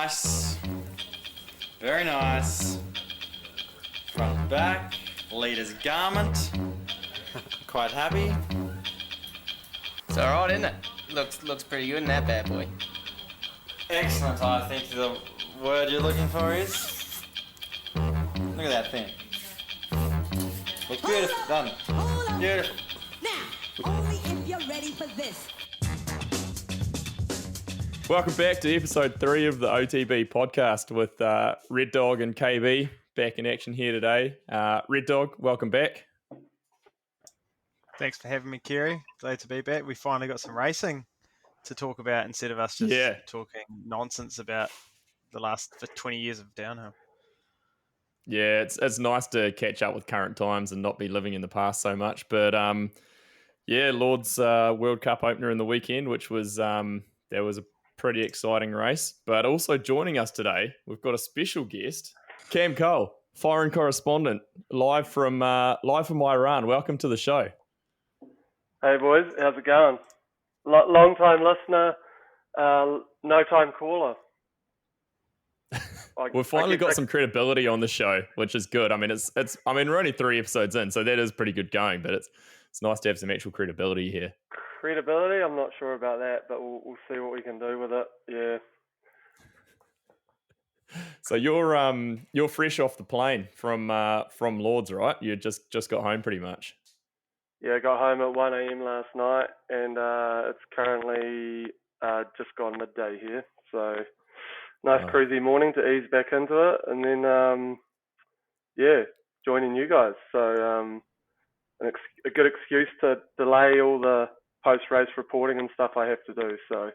nice. Very nice. Front to back. Leader's garment. Quite happy. It's alright, isn't it? Looks pretty good in that bad boy. Excellent, I think the word you're looking for is. Look at that thing. Looks beautiful, doesn't it? Beautiful. Now, only if you're ready for this. Welcome back to episode 3 of the OTB podcast with Red Dog and KB back in action here today. Red Dog, welcome back. Thanks for having me, Kerry. Glad to be back. We finally got some racing to talk about instead of us just talking nonsense about the last 20 years of downhill. Yeah, it's nice to catch up with current times and not be living in the past so much. But Lourdes World Cup opener in the weekend, which was that was a pretty exciting race. But also joining us today, we've got a special guest, Cam Cole, foreign correspondent, live from Iran. Welcome to the show. Hey boys, how's it going? Long time listener, no time caller. We've finally got some credibility on the show, which is good. I mean, we're only 3 episodes in, so that is pretty good going. But it's nice to have some actual credibility here. Credibility? I'm not sure about that, but we'll see what we can do with it. Yeah. So you're fresh off the plane from Lourdes, right? You just got home pretty much. Yeah, I got home at 1 a.m. last night, and it's currently just gone midday here. So nice cruisy morning to ease back into it, and then joining you guys. So a good excuse to delay all the post-race reporting and stuff I have to do. So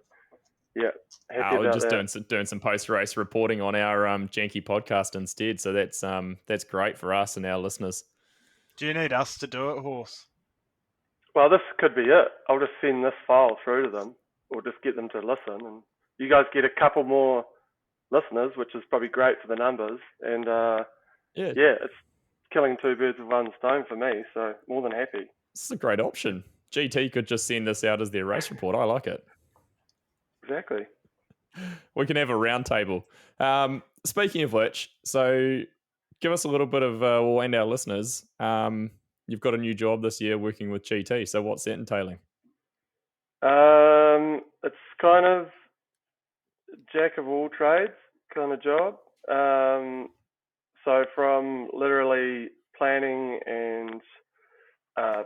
yeah, happy we're about just that. doing some post-race reporting on our janky podcast instead. So that's great for us and our listeners. Do you need us to do it, Horse? Well, this could be it. I'll just send this file through to them, or just get them to listen, and you guys get a couple more listeners, which is probably great for the numbers. And it's killing 2 birds with 1 stone for me. So more than happy. This is a great option. GT could just send this out as their race report. I like it. Exactly. We can have a round table. Speaking of which, so give us a little bit of, and our listeners, you've got a new job this year working with GT. So what's that entailing? It's kind of jack of all trades kind of job. So from literally planning and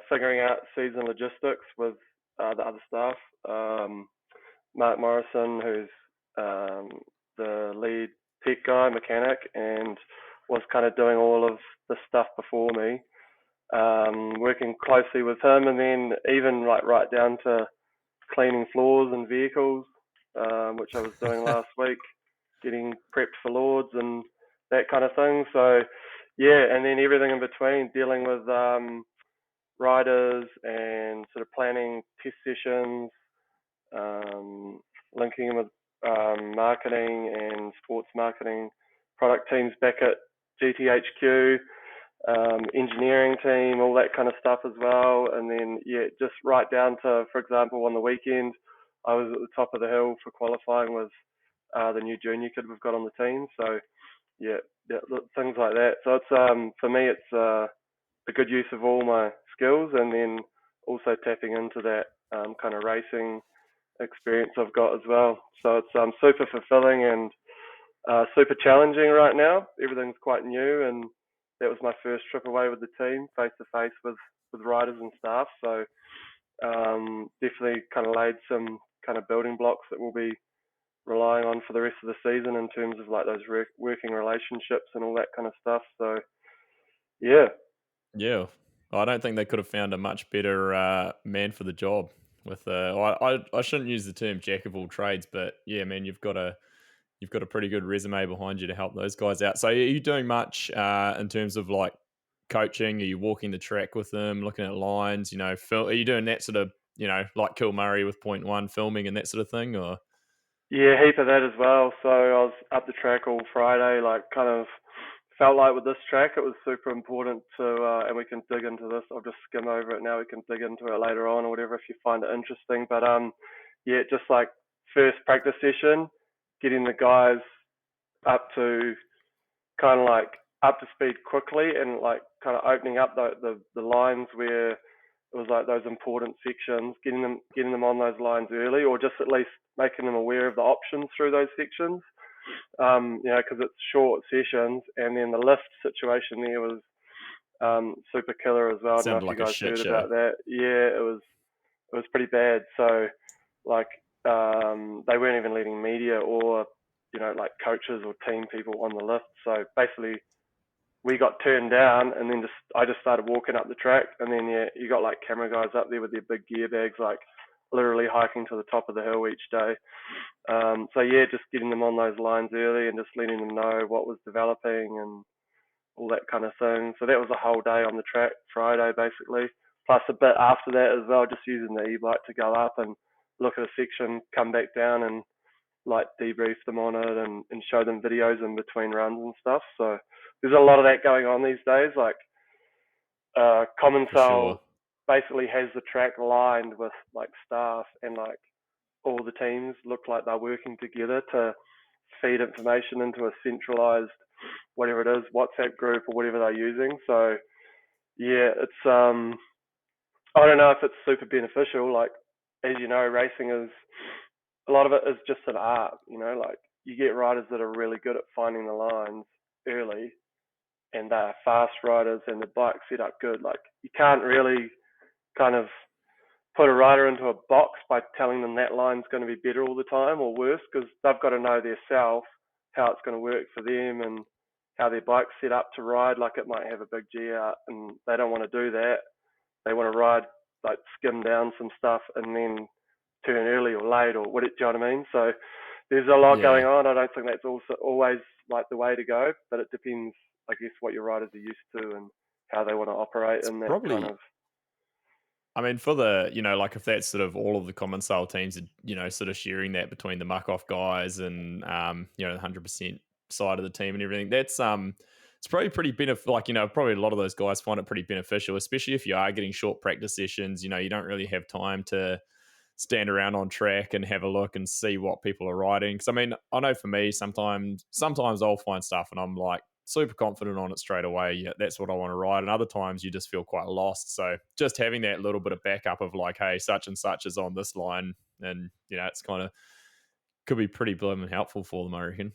figuring out season logistics with the other staff, Mark Morrison, who's the lead tech guy, mechanic, and was kind of doing all of the stuff before me, working closely with him, and then even right down to cleaning floors and vehicles, which I was doing last week, getting prepped for Lourdes and that kind of thing. So yeah, and then everything in between, dealing with riders and sort of planning test sessions, linking in with marketing and sports marketing product teams back at GTHQ, engineering team, all that kind of stuff as well. And then just right down to, for example, on the weekend, I was at the top of the hill for qualifying with the new junior kid we've got on the team. So things like that. So it's for me, it's a good use of all my skills, and then also tapping into that kind of racing experience I've got as well. So it's super fulfilling and super challenging right now. Everything's quite new, and that was my first trip away with the team, face to face with riders and staff. So definitely kind of laid some kind of building blocks that we'll be relying on for the rest of the season in terms of like those working relationships and all that kind of stuff. So yeah, I don't think they could have found a much better man for the job. With I shouldn't use the term jack of all trades, but yeah, man, you've got a pretty good resume behind you to help those guys out. So are you doing much in terms of like coaching? Are you walking the track with them, looking at lines? Are you doing that sort of like Kilmurray with 0.1 filming and that sort of thing, or? Yeah, heap of that as well. So I was up the track all Friday, like kind of felt like with this track it was super important to, and we can dig into this, I'll just skim over it now, we can dig into it later on or whatever if you find it interesting. But just like first practice session, getting the guys up to kind of like up to speed quickly, and like kind of opening up the lines where it was like those important sections, getting them on those lines early, or just at least making them aware of the options through those sections. Because it's short sessions, and then the lift situation there was super killer as well. I don't know if Sounded you like a guys shit heard show. about that. Yeah, it was pretty bad. So like they weren't even letting media or like coaches or team people on the lift. So basically we got turned down, and then I just started walking up the track, and then you got like camera guys up there with their big gear bags, like literally hiking to the top of the hill each day. So just getting them on those lines early and just letting them know what was developing and all that kind of thing. So that was a whole day on the track, Friday basically, plus a bit after that as well, just using the e-bike to go up and look at a section, come back down and like debrief them on it and show them videos in between runs and stuff. So there's a lot of that going on these days. Like Commensal basically has the track lined with like staff, and like all the teams look like they're working together to feed information into a centralized, whatever it is, WhatsApp group or whatever they're using. So it's I don't know if it's super beneficial. Like, as you know, racing is, a lot of it is just an art, like you get riders that are really good at finding the lines early, and they're fast riders and the bike's set up good. Like, you can't really kind of put a rider into a box by telling them that line's going to be better all the time or worse, because they've got to know their self, how it's going to work for them and how their bike's set up to ride. Like, it might have a big G out and they don't want to do that. They want to ride, like skim down some stuff and then turn early or late, or what, do you know what I mean? So there's a lot going on. I don't think that's also always like the way to go, but it depends, I guess, what your riders are used to and how they want to operate in that kind of. I mean, for the, like if that's sort of all of the Commensal teams are, sort of sharing that between the muck off guys and, the 100% side of the team and everything, that's, it's probably pretty beneficial. Like, probably a lot of those guys find it pretty beneficial, especially if you are getting short practice sessions. You don't really have time to stand around on track and have a look and see what people are riding. Because I mean, I know for me, sometimes I'll find stuff and I'm like super confident on it straight away. Yeah, that's what I want to ride. And other times you just feel quite lost. So just having that little bit of backup of like, hey, such and such is on this line, and it's kind of could be pretty blooming helpful for them, I reckon.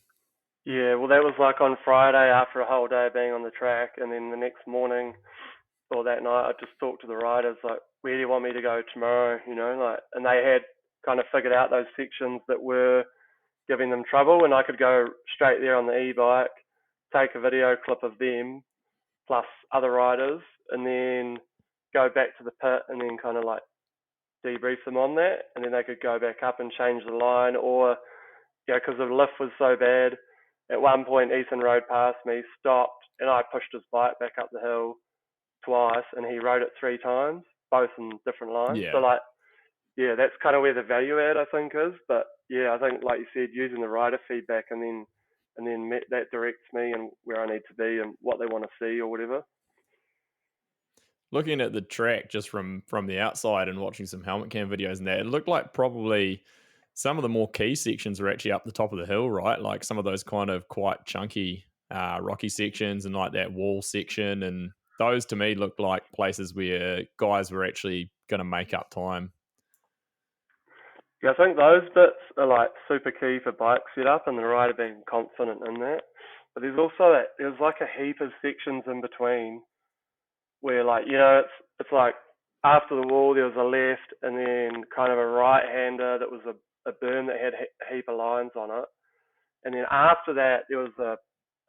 Yeah, well, that was like on Friday after a whole day being on the track, and then the next morning or that night, I just talked to the riders like, where do you want me to go tomorrow? Like, and they had kind of figured out those sections that were giving them trouble, and I could go straight there on the e-bike, take a video clip of them plus other riders, and then go back to the pit and then kind of like debrief them on that, and then they could go back up and change the line, or because the lift was so bad. At one point, Ethan rode past me, stopped, and I pushed his bike back up the hill twice, and he rode it 3 times, both in different lines. Yeah. So like, that's kind of where the value add, I think, is. But I think, like you said, using the rider feedback and then that directs me and where I need to be and what they want to see or whatever. Looking at the track just from the outside and watching some helmet cam videos and that, it looked like probably some of the more key sections are actually up the top of the hill, right? Like some of those kind of quite chunky rocky sections and like that wall section, and those to me looked like places where guys were actually going to make up time. Yeah, I think those bits are like super key for bike setup and the rider being confident in that. But there's also there's like a heap of sections in between where, like, it's like after the wall there was a left and then kind of a right-hander that was a berm that had a heap of lines on it. And then after that there was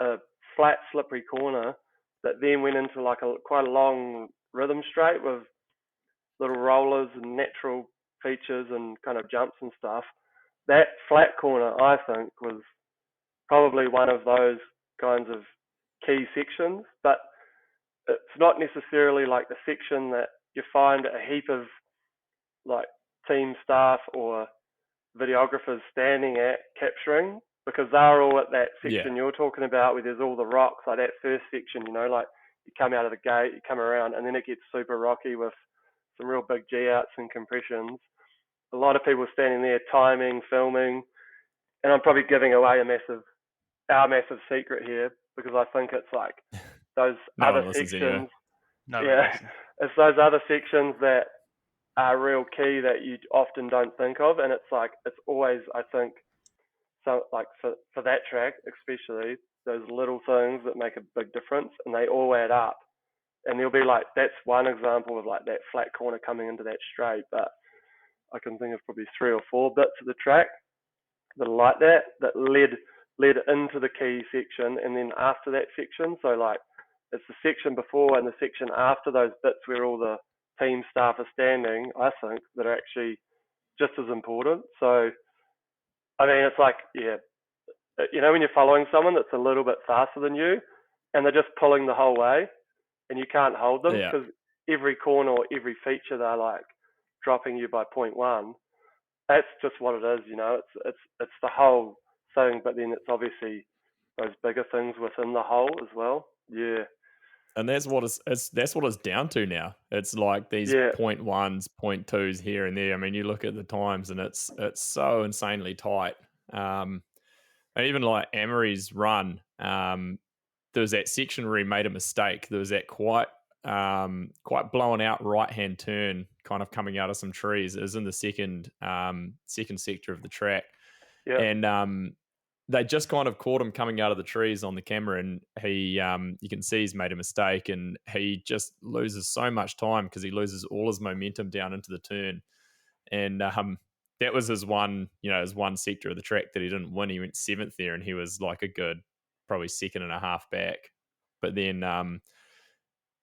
a flat slippery corner that then went into like quite a long rhythm straight with little rollers and natural features and kind of jumps and stuff. That flat corner, I think, was probably one of those kinds of key sections, but it's not necessarily like the section that you find a heap of like team staff or videographers standing at capturing, because they're all at that section you're talking about where there's all the rocks, like that first section, like you come out of the gate, you come around, and then it gets super rocky with some real big G-outs and compressions. A lot of people standing there timing, filming, and I'm probably giving away a massive our massive secret here, because I think it's like those No other one listens sections. anyway. Nobody Yeah, listens. it's those other sections that are real key that you often don't think of, and it's like it's always, I think, so like for that track especially, those little things that make a big difference, and they all add up. And there'll be like, that's one example of like that flat corner coming into that straight, but I can think of probably 3 or 4 bits of the track that are like that led into the key section and then after that section. So like it's the section before and the section after those bits where all the team staff are standing, I think, that are actually just as important. So I mean, it's like, yeah, you know, when you're following someone that's a little bit faster than you and they're just pulling the whole way and you can't hold them Yeah. because every corner or every feature they're like dropping you by 0.1. That's just what it is, you know. It's the whole thing, but then it's obviously those bigger things within the whole as well. Yeah. And that's what it's down to now. It's like these Yeah. 0.1s, 0.2s here and there. I mean, you look at the times and it's so insanely tight. And even like Amory's run, there was that section where he made a mistake. There was that quite blown out right hand turn, kind of coming out of some trees. It was in the second sector of the track, Yeah. and they just kind of caught him coming out of the trees on the camera, and he you can see he's made a mistake, and he just loses so much time because he loses all his momentum down into the turn, and that was his one sector of the track that he didn't win. He went 7th there, and he was like a good probably 2.5 back, but then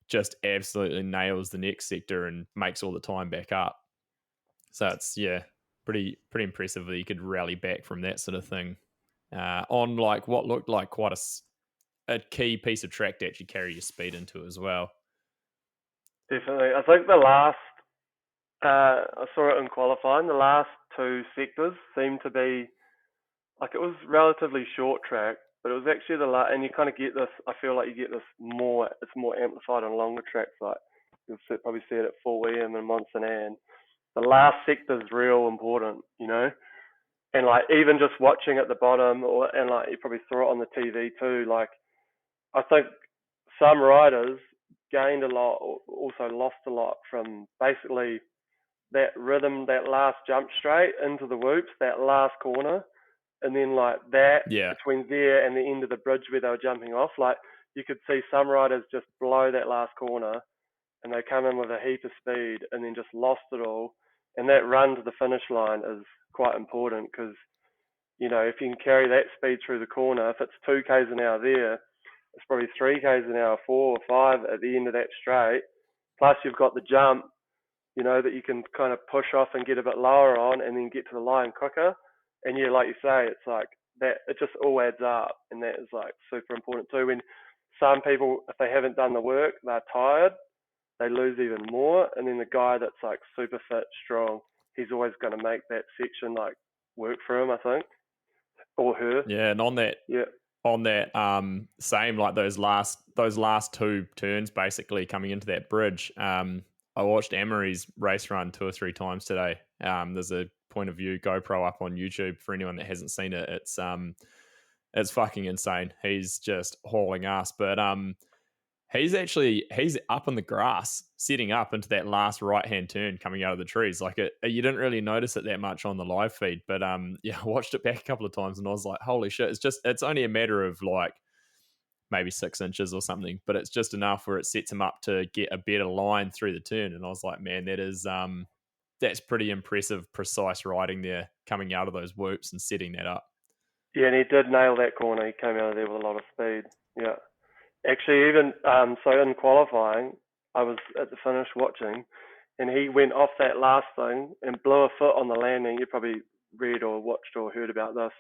just absolutely nails the next sector and makes all the time back up. So it's pretty impressive that he could rally back from that sort of thing on like what looked like quite a key piece of track to actually carry your speed into as well. Definitely. I think the last, I saw it in qualifying, the last 2 sectors seemed to be, like it was relatively short track, but it was actually and you kind of get this, I feel like you get this more, it's more amplified on longer tracks, like you'll probably see it at 4M and Monsonan. The last sector's real important, you know? And like even just watching at the bottom, and like you probably saw it on the TV too, like I think some riders gained a lot, or also lost a lot from basically that rhythm, that last jump straight into the whoops, that last corner, and then like that between there and the end of the bridge where they were jumping off, like you could see some riders just blow that last corner and they come in with a heap of speed and then just lost it all. And that run to the finish line is quite important because, you know, if you can carry that speed through the corner, if it's 2 k's an hour there, it's probably 3 k's an hour, 4 or 5 at the end of that straight. Plus you've got the jump, you know, that you can kind of push off and get a bit lower on and then get to the line quicker. And yeah, like you say, it's like that, it just all adds up, and that is like super important too. When some people, if they haven't done the work, they're tired, they lose even more. And then the guy that's like super fit, strong, he's always going to make that section like work for him, I think, or her. Yeah, and on that same, like those last 2 turns basically coming into that bridge, I watched Amory's race run 2 or 3 times today. There's a point of view GoPro up on YouTube for anyone that hasn't seen it. It's fucking insane. He's just hauling ass, but he's up in the grass, setting up into that last right hand turn coming out of the trees. Like you didn't really notice it that much on the live feed, but I watched it back a couple of times and I was like, holy shit! It's only a matter of like maybe 6 inches or something, but it's just enough where it sets him up to get a better line through the turn. And I was like, man, that's pretty impressive, precise riding there, coming out of those whoops and setting that up. Yeah, and he did nail that corner. He came out of there with a lot of speed. Yeah. Actually, even so in qualifying, I was at the finish watching, and he went off that last thing and blew a foot on the landing. You probably read or watched or heard about this.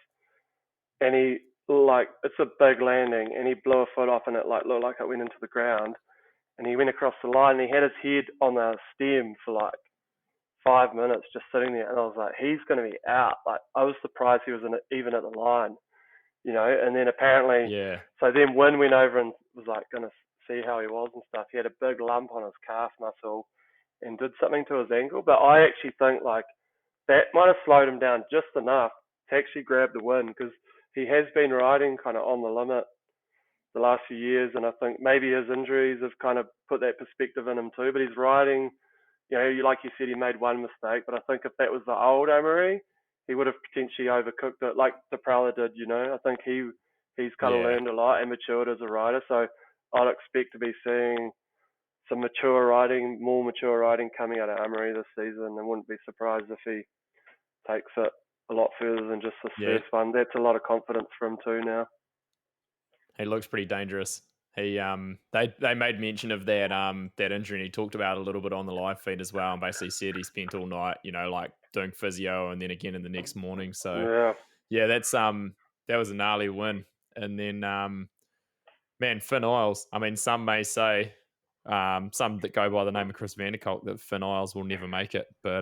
And he, like, it's a big landing, and he blew a foot off, and it like looked like it went into the ground. And he went across the line, and he had his head on the stem for like 5 minutes just sitting there. And I was like, he's going to be out. Like, I was surprised he was even at the line, you know. And then apparently, so then Wynn went over and was like going to see how he was and stuff. He had a big lump on his calf muscle and did something to his ankle. But I actually think like that might have slowed him down just enough to actually grab the win, because he has been riding kind of on the limit the last few years, and I think maybe his injuries have kind of put that perspective in him too. But he's riding, like you said, he made one mistake, but I think if that was the old Emery, he would have potentially overcooked it, like the Prowler did. I think he's kind of learned a lot and matured as a rider. So I'd expect to be seeing some more mature riding coming out of Emery this season, and wouldn't be surprised if he takes it a lot further than just this first one. That's a lot of confidence for him too now. He looks pretty dangerous. He they made mention of that injury, and he talked about it a little bit on the live feed as well, and basically said he spent all night, like doing physio and then again in the next morning. So that's that was a gnarly win. And then man, Finn Iles. I mean, some may say some that go by the name of Chris Vanderkolk that Finn Iles will never make it, but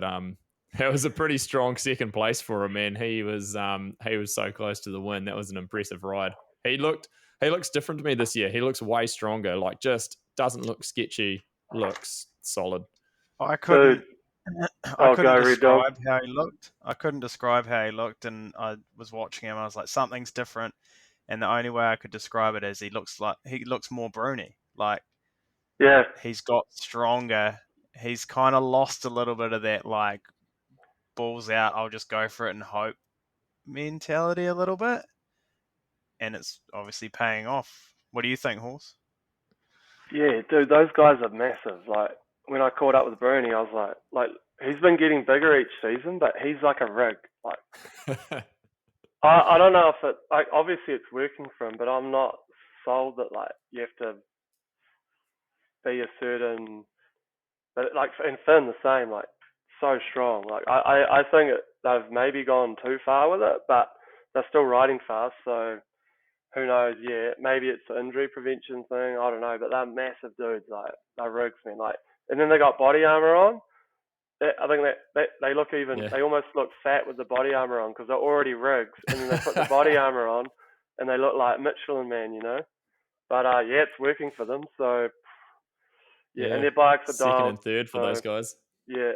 that was a pretty strong second place for him, man. He was so close to the win. That was an impressive ride. He looks different to me this year. He looks way stronger. Like, just doesn't look sketchy. Looks solid. I couldn't describe how he looked. I couldn't describe how he looked, and I was watching him. I was like, something's different. And the only way I could describe it is he looks more Bruni. Like, he's got stronger. He's kind of lost a little bit of that, like, balls out, I'll just go for it and hope mentality a little bit. And it's obviously paying off. What do you think, Horse? Yeah, dude, those guys are massive. Like, when I caught up with Bruni, I was like, he's been getting bigger each season, but he's like a rig. Like, I don't know if obviously it's working for him, but I'm not sold that, like, you have to be a certain, but like, and Finn the same, like, so strong. Like, I think they've maybe gone too far with it, but they're still riding fast, so who knows? Yeah, maybe it's an injury prevention thing. I don't know, but they're massive dudes. Like, they're rigs, man. Like, and then they got body armor on. I think that they look even. They almost look fat with the body armor on because they're already rigs, and then they put the body armor on, and they look like Michelin Man, But it's working for them. So and their bikes are second and third for those guys. Yeah.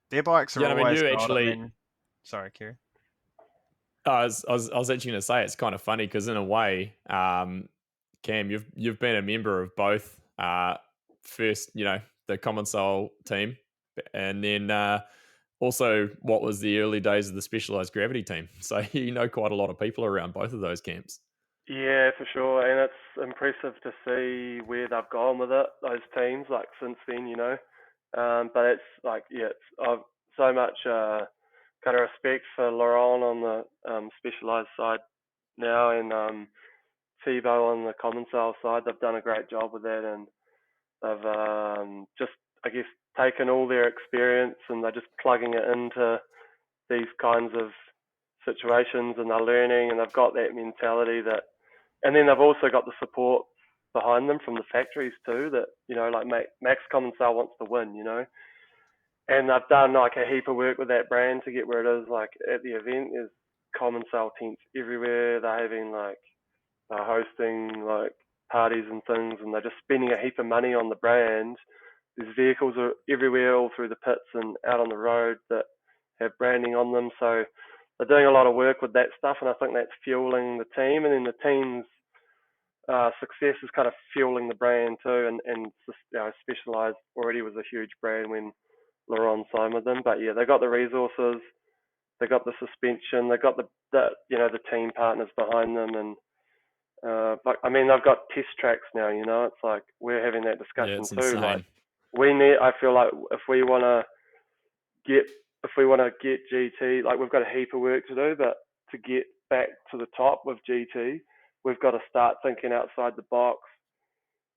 Their bikes are always. Sorry, Kieran. I was actually going to say it's kind of funny because in a way, Cam, you've been a member of both. First, the Common Soul team, and then also what was the early days of the Specialized Gravity team. So you know quite a lot of people around both of those camps. Yeah, for sure, and it's impressive to see where they've gone with it. Those teams, like, since then, But it's like, I've so much kind of respect for Laurent on the Specialized side now, and Thibaut on the Common Soul side. They've done a great job with that, and they've just, I guess, taken all their experience and they're just plugging it into these kinds of situations, and they're learning, and they've got that mentality that, and then they've also got the support behind them from the factories too, that, like Max Common Soul wants to win, and they've done like a heap of work with that brand to get where it is. Like, at the event, there's Common Soul tents everywhere. They're having they're hosting like parties and things, and they're just spending a heap of money on the brand. There's vehicles are everywhere, all through the pits and out on the road, that have branding on them. So they're doing a lot of work with that stuff, and I think that's fueling the team, and then the team's success is kind of fueling the brand too. And Specialized already was a huge brand when Laurent signed with them, but they got the resources, they got the suspension, they got the team partners behind them, and they've got test tracks now. It's like we're having that discussion too. Insane. Like, I feel like if we want to get GT, like, we've got a heap of work to do, but to get back to the top with GT, we've got to start thinking outside the box,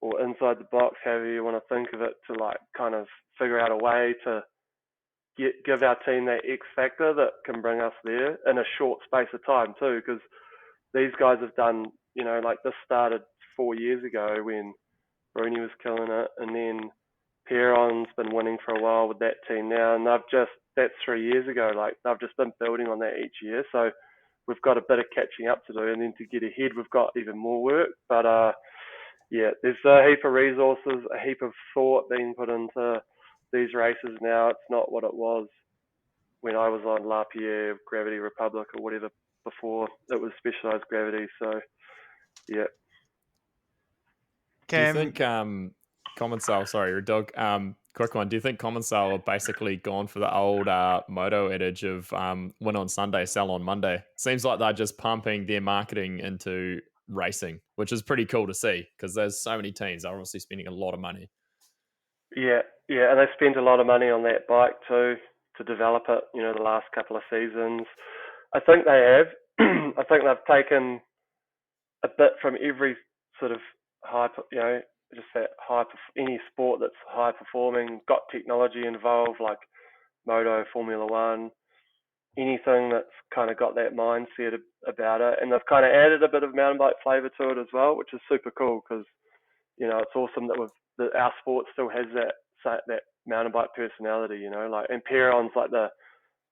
or inside the box, however you want to think of it, to like kind of figure out a way to give our team that X factor that can bring us there in a short space of time too, because these guys have done, like, this started 4 years ago when Bruni was killing it, and then Perron's been winning for a while with that team now, and that's 3 years ago. Like, they've just been building on that each year, so we've got a bit of catching up to do, and then to get ahead, we've got even more work. But there's a heap of resources, a heap of thought being put into these races now. It's not what it was when I was on La Pierre, Gravity Republic, or whatever before it was specialised gravity. So yeah. Do you Cam, think Commensal, sorry, dog, quick one. Do you think Commensal are basically gone for the old moto adage of win on Sunday, sell on Monday? Seems like they're just pumping their marketing into racing, which is pretty cool to see because there's so many teams. They're obviously spending a lot of money. Yeah, and they spent a lot of money on that bike too to develop it. The last couple of seasons. I think they have. I think they've taken a bit from every sort of high, just that any sport that's high performing, got technology involved, like Moto, Formula One, anything that's kind of got that mindset about it. And they've kind of added a bit of mountain bike flavour to it as well, which is super cool because, it's awesome that our sport still has that mountain bike personality, and Perron's like the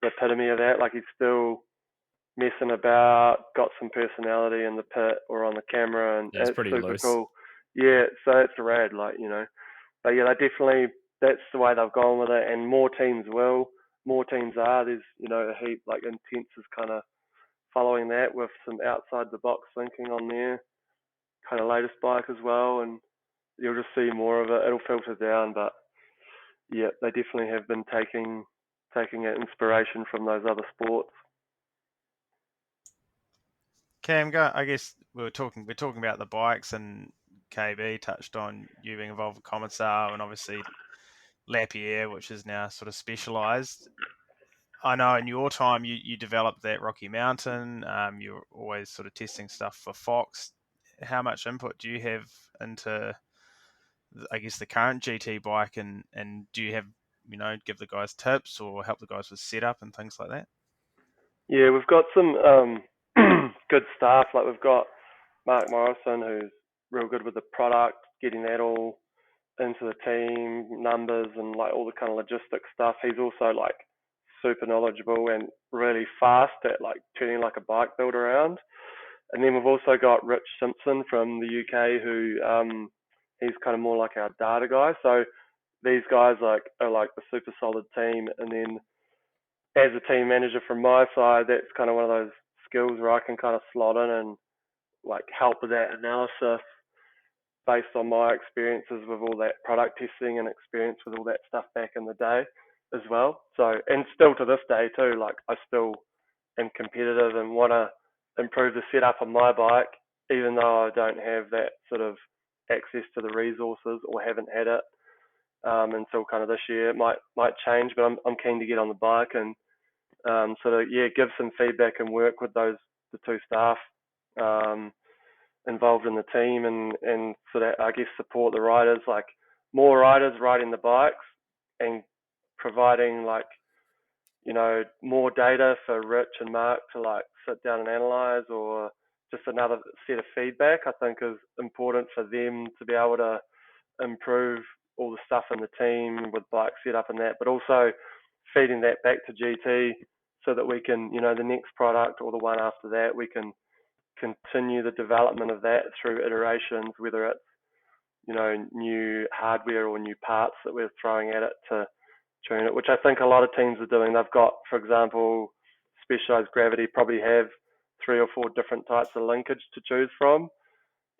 epitome of that. Like he's still messing about, got some personality in the pit or on the camera, and Yeah, it's it's pretty super loose. cool. Yeah, so it's rad, But yeah, that's the way they've gone with it, and more teams will. More teams are. There's, a heap, like Intense is kind of following that with some outside the box thinking on their kind of latest bike as well, and you'll just see more of it. It'll filter down, but yeah, they definitely have been taking inspiration from those other sports. Cam, I guess we're talking about the bikes, and KB touched on you being involved with Commensal and obviously Lapierre, which is now sort of specialised. I know in your time you developed that Rocky Mountain. You're always sort of testing stuff for Fox. How much input do you have into, I guess, the current GT bike, and do you have, give the guys tips or help the guys with setup and things like that? Yeah, we've got some good staff. Like we've got Mark Morrison, who's real good with the product, getting that all into the team, numbers and like all the kind of logistics stuff. He's also like super knowledgeable and really fast at like turning like a bike build around. And then we've also got Rich Simpson from the UK, who he's kind of more like our data guy. So these guys are like the super solid team. And then as a team manager from my side, that's kind of one of those skills where I can kind of slot in and like help with that analysis based on my experiences with all that product testing and experience with all that stuff back in the day as well. So, and still to this day too, like I still am competitive and want to improve the setup on my bike, even though I don't have that sort of access to the resources or haven't had it until kind of this year. It might change, but I'm keen to get on the bike and sort of give some feedback and work with the two staff involved in the team and sort of I guess support the riders, like more riders riding the bikes and providing like more data for Rich and Mark to like sit down and analyze, or just another set of feedback I think is important for them to be able to improve all the stuff in the team with bike setup and that, but also feeding that back to GT so that we can, the next product or the one after that, we can continue the development of that through iterations, whether it's, new hardware or new parts that we're throwing at it to tune it, which I think a lot of teams are doing. They've got, for example, Specialized Gravity probably have 3 or 4 different types of linkage to choose from,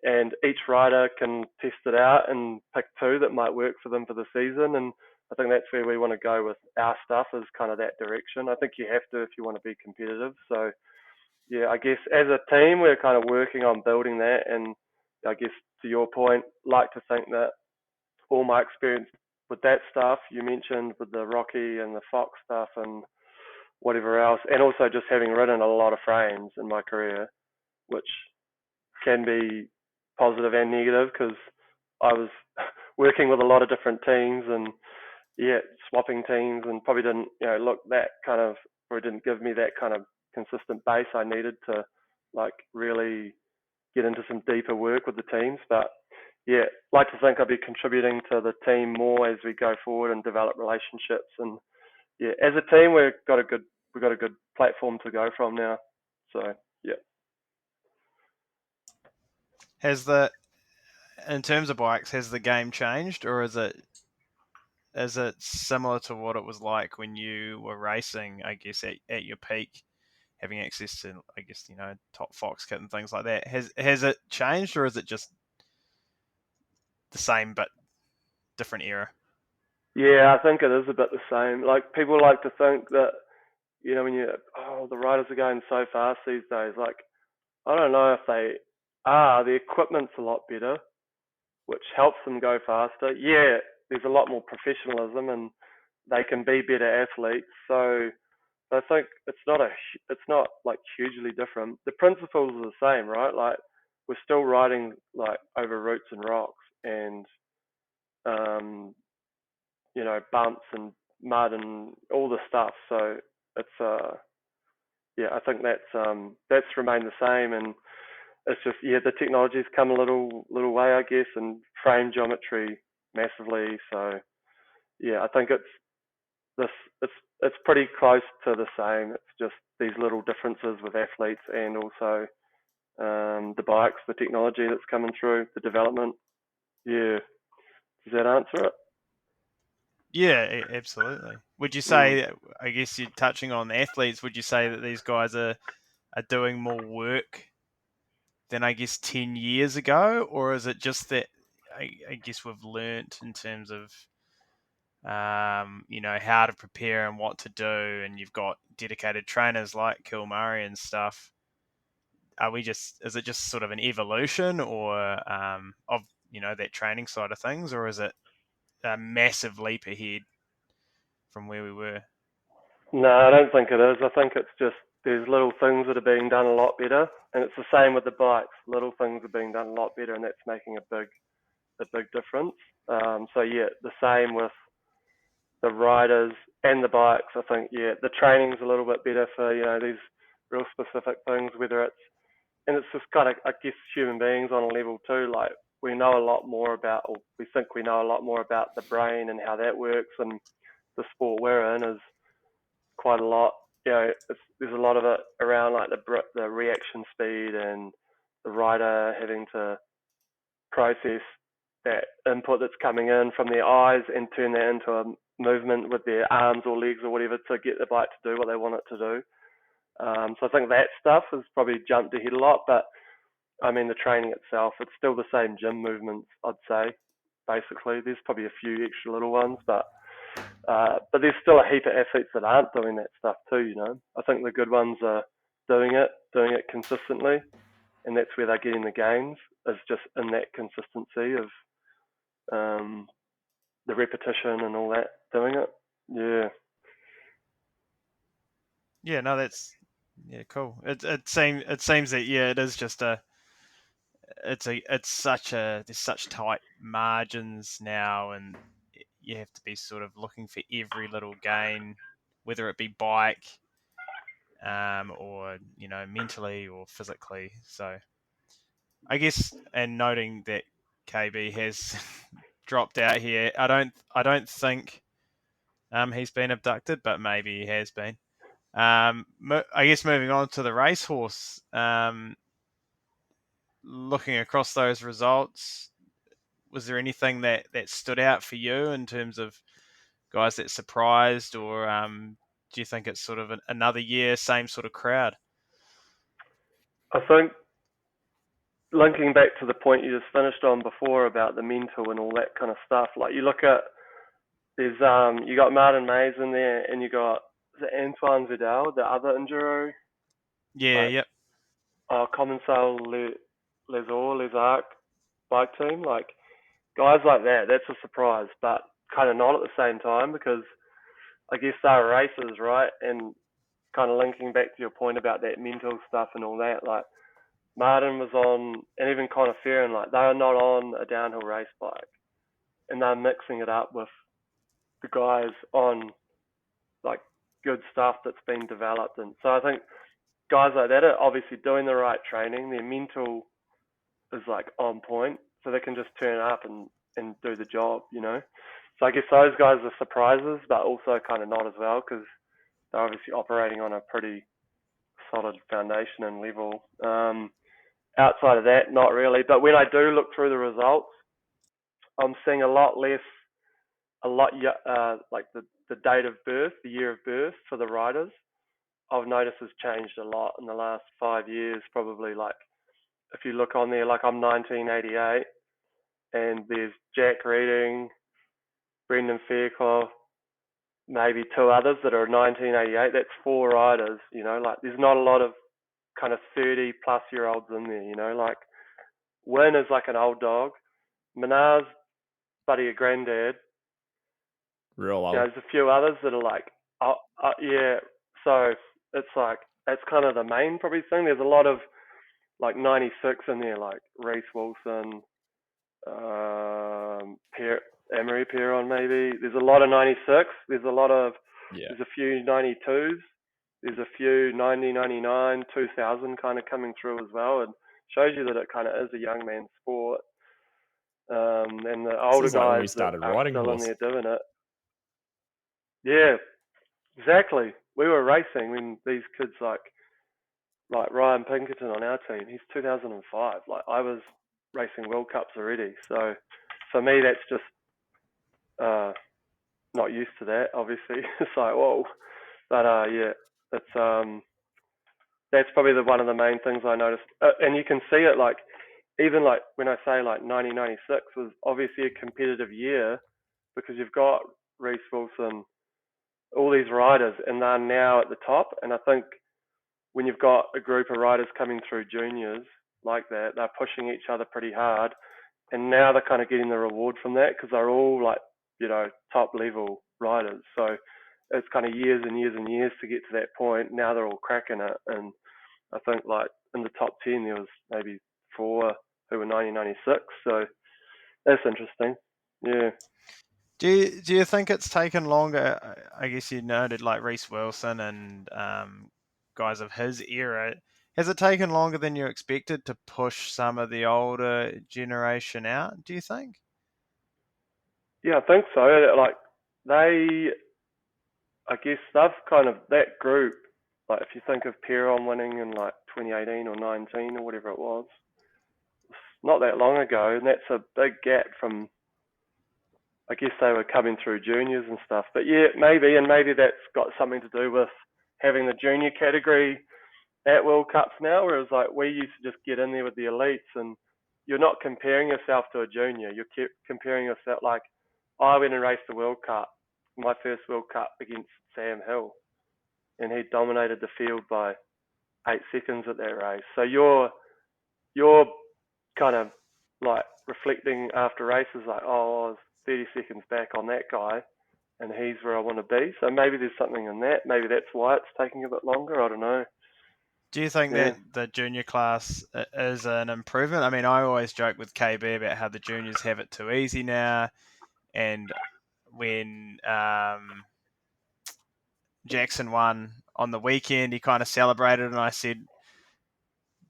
and each rider can test it out and pick 2 that might work for them for the season. And I think that's where we want to go with our stuff, is kind of that direction. I think you have to if you want to be competitive. So yeah, I guess as a team, we're kind of working on building that. And I guess to your point, like to think that all my experience with that stuff you mentioned, with the Rocky and the Fox stuff and whatever else, and also just having ridden a lot of frames in my career, which can be positive and negative because I was working with a lot of different teams and swapping teams, and probably didn't look that kind of, or it didn't give me that kind of consistent base I needed to like really get into some deeper work with the teams. But yeah, like to think I'll be contributing to the team more as we go forward and develop relationships. And yeah, as a team we've got a good platform to go from now. So yeah. In terms of bikes, has the game changed, or is it similar to what it was like when you were racing, I guess, at your peak? having access to, I guess, top Fox kit and things like that. Has it changed, or is it just the same but different era? Yeah, I think it is a bit the same. Like, people like to think that, when the riders are going so fast these days. Like, I don't know if they are. The equipment's a lot better, which helps them go faster. Yeah, there's a lot more professionalism and they can be better athletes. So I think it's not like hugely different. The principles are the same, right? Like, we're still riding like over roots and rocks and bumps and mud and all the stuff. So it's I think that's remained the same, and it's just the technology's come a little way, I guess, and frame geometry massively. So I think it's pretty close to the same. It's just these little differences with athletes and also the bikes, the technology that's coming through, the development. Yeah, does that answer it? Yeah, absolutely. Would you say, I guess you're touching on the athletes, would you say that these guys are doing more work than, I guess, 10 years ago? Or is it just that, I guess, we've learnt in terms of, how to prepare and what to do, and you've got dedicated trainers like Kilmurray and stuff? Is it just sort of an evolution or of, that training side of things, or is it a massive leap ahead from where we were? No, I don't think it is. I think it's just there's little things that are being done a lot better, and it's the same with the bikes. Little things are being done a lot better, and that's making a big difference. The same with the riders and the bikes. I think the training's a little bit better for these real specific things. Whether it's and it's just kind of, I guess, human beings on a level too. Like, we know a lot more about, or we think we know a lot more about the brain and how that works, and the sport we're in is quite a lot. There's a lot of it around like the reaction speed and the rider having to process that input that's coming in from their eyes and turn that into a movement with their arms or legs or whatever to get the bike to do what they want it to do. So I think that stuff has probably jumped ahead a lot, but I mean, the training itself, it's still the same gym movements, I'd say, basically. There's probably a few extra little ones, but there's still a heap of athletes that aren't doing that stuff too, I think the good ones are doing it consistently, and that's where they're getting the gains, is just in that consistency of the repetition and all that, doing it. Yeah. Yeah, no, that's cool. It seems that it is just there's such tight margins now, and you have to be sort of looking for every little gain, whether it be bike, or mentally or physically. So I guess, and noting that KB has dropped out here, I don't think he's been abducted, but maybe he has been. I guess moving on to the racehorse, looking across those results, was there anything that stood out for you in terms of guys that surprised, or do you think it's sort of another year, same sort of crowd? I think, linking back to the point you just finished on before about the mental and all that kind of stuff, like, you look at, there's you got Martin Mays in there, and you got, is it Antoine Vidal, the other enduro? Yeah, yep. Commensal Les Arcs bike team, like, guys like that, that's a surprise, but kind of not at the same time, because I guess they're racers, right? And kind of linking back to your point about that mental stuff and all that, like, Martin was on, and even Conor Ferrin, like, they are not on a downhill race bike, and they're mixing it up with the guys on, like, good stuff that's been developed. And so I think guys like that are obviously doing the right training. Their mental is like on point, so they can just turn up and do the job, So I guess those guys are surprises, but also kind of not as well, because they're obviously operating on a pretty solid foundation and level. Outside of that, not really. But when I do look through the results, I'm seeing a lot less, like the date of birth, the year of birth for the riders. I've noticed has changed a lot in the last 5 years, probably. Like, if you look on there, like I'm 1988, and there's Jack Reading, Brendan Fairclough, maybe two others that are 1988. That's 4 riders, like there's not a lot of kind of 30 plus year olds in there, like Wynn is like an old dog. Minar's buddy of granddad. Real old. There's a few others that are like, yeah. So it's like, that's kind of the main probably thing. There's a lot of like 96 in there, like Reece Wilson, Emery Perron maybe. There's a lot of 96. There's a few 92s. There's a few 99, 2000 kind of coming through as well, and shows you that it kind of is a young man's sport. And the older guys we started that are riding still horse. in there doing it. Yeah, exactly. We were racing when these kids like Ryan Pinkerton on our team. He's 2005. Like I was racing World Cups already. So for me, that's just not used to that. Obviously, it's like whoa. But yeah, that's probably one of the main things I noticed. And you can see it like even like when I say like 1996 was obviously a competitive year because you've got Reece Wilson, all these riders, and they're now at the top. And I think when you've got a group of riders coming through juniors like that, they're pushing each other pretty hard. And now they're kind of getting the reward from that because they're all like, top level riders. So it's kind of years and years and years to get to that point. Now they're all cracking it. And I think like in the top 10, there was maybe 4 who were 1996. So that's interesting. Yeah. Do you think it's taken longer? I guess you noted like Reece Wilson and guys of his era. Has it taken longer than you expected to push some of the older generation out, do you think? Yeah, I think so. Like I guess they've kind of, that group, like if you think of Perron winning in like 2018 or 19 or whatever it was, not that long ago, and that's a big gap from, I guess they were coming through juniors and stuff. But yeah, maybe that's got something to do with having the junior category at World Cups now, whereas like we used to just get in there with the elites, and you're not comparing yourself to a junior. You're comparing yourself, like I went and raced the World Cup, my first World Cup against Sam Hill, and he dominated the field by 8 seconds at that race. So you're kind of like reflecting after races like, oh, I was 30 seconds back on that guy, and he's where I want to be. So maybe there's something in that. Maybe that's why it's taking a bit longer. I don't know. Do you think that the junior class is an improvement? I mean, I always joke with KB about how the juniors have it too easy now. And when Jackson won on the weekend, he kind of celebrated, and I said,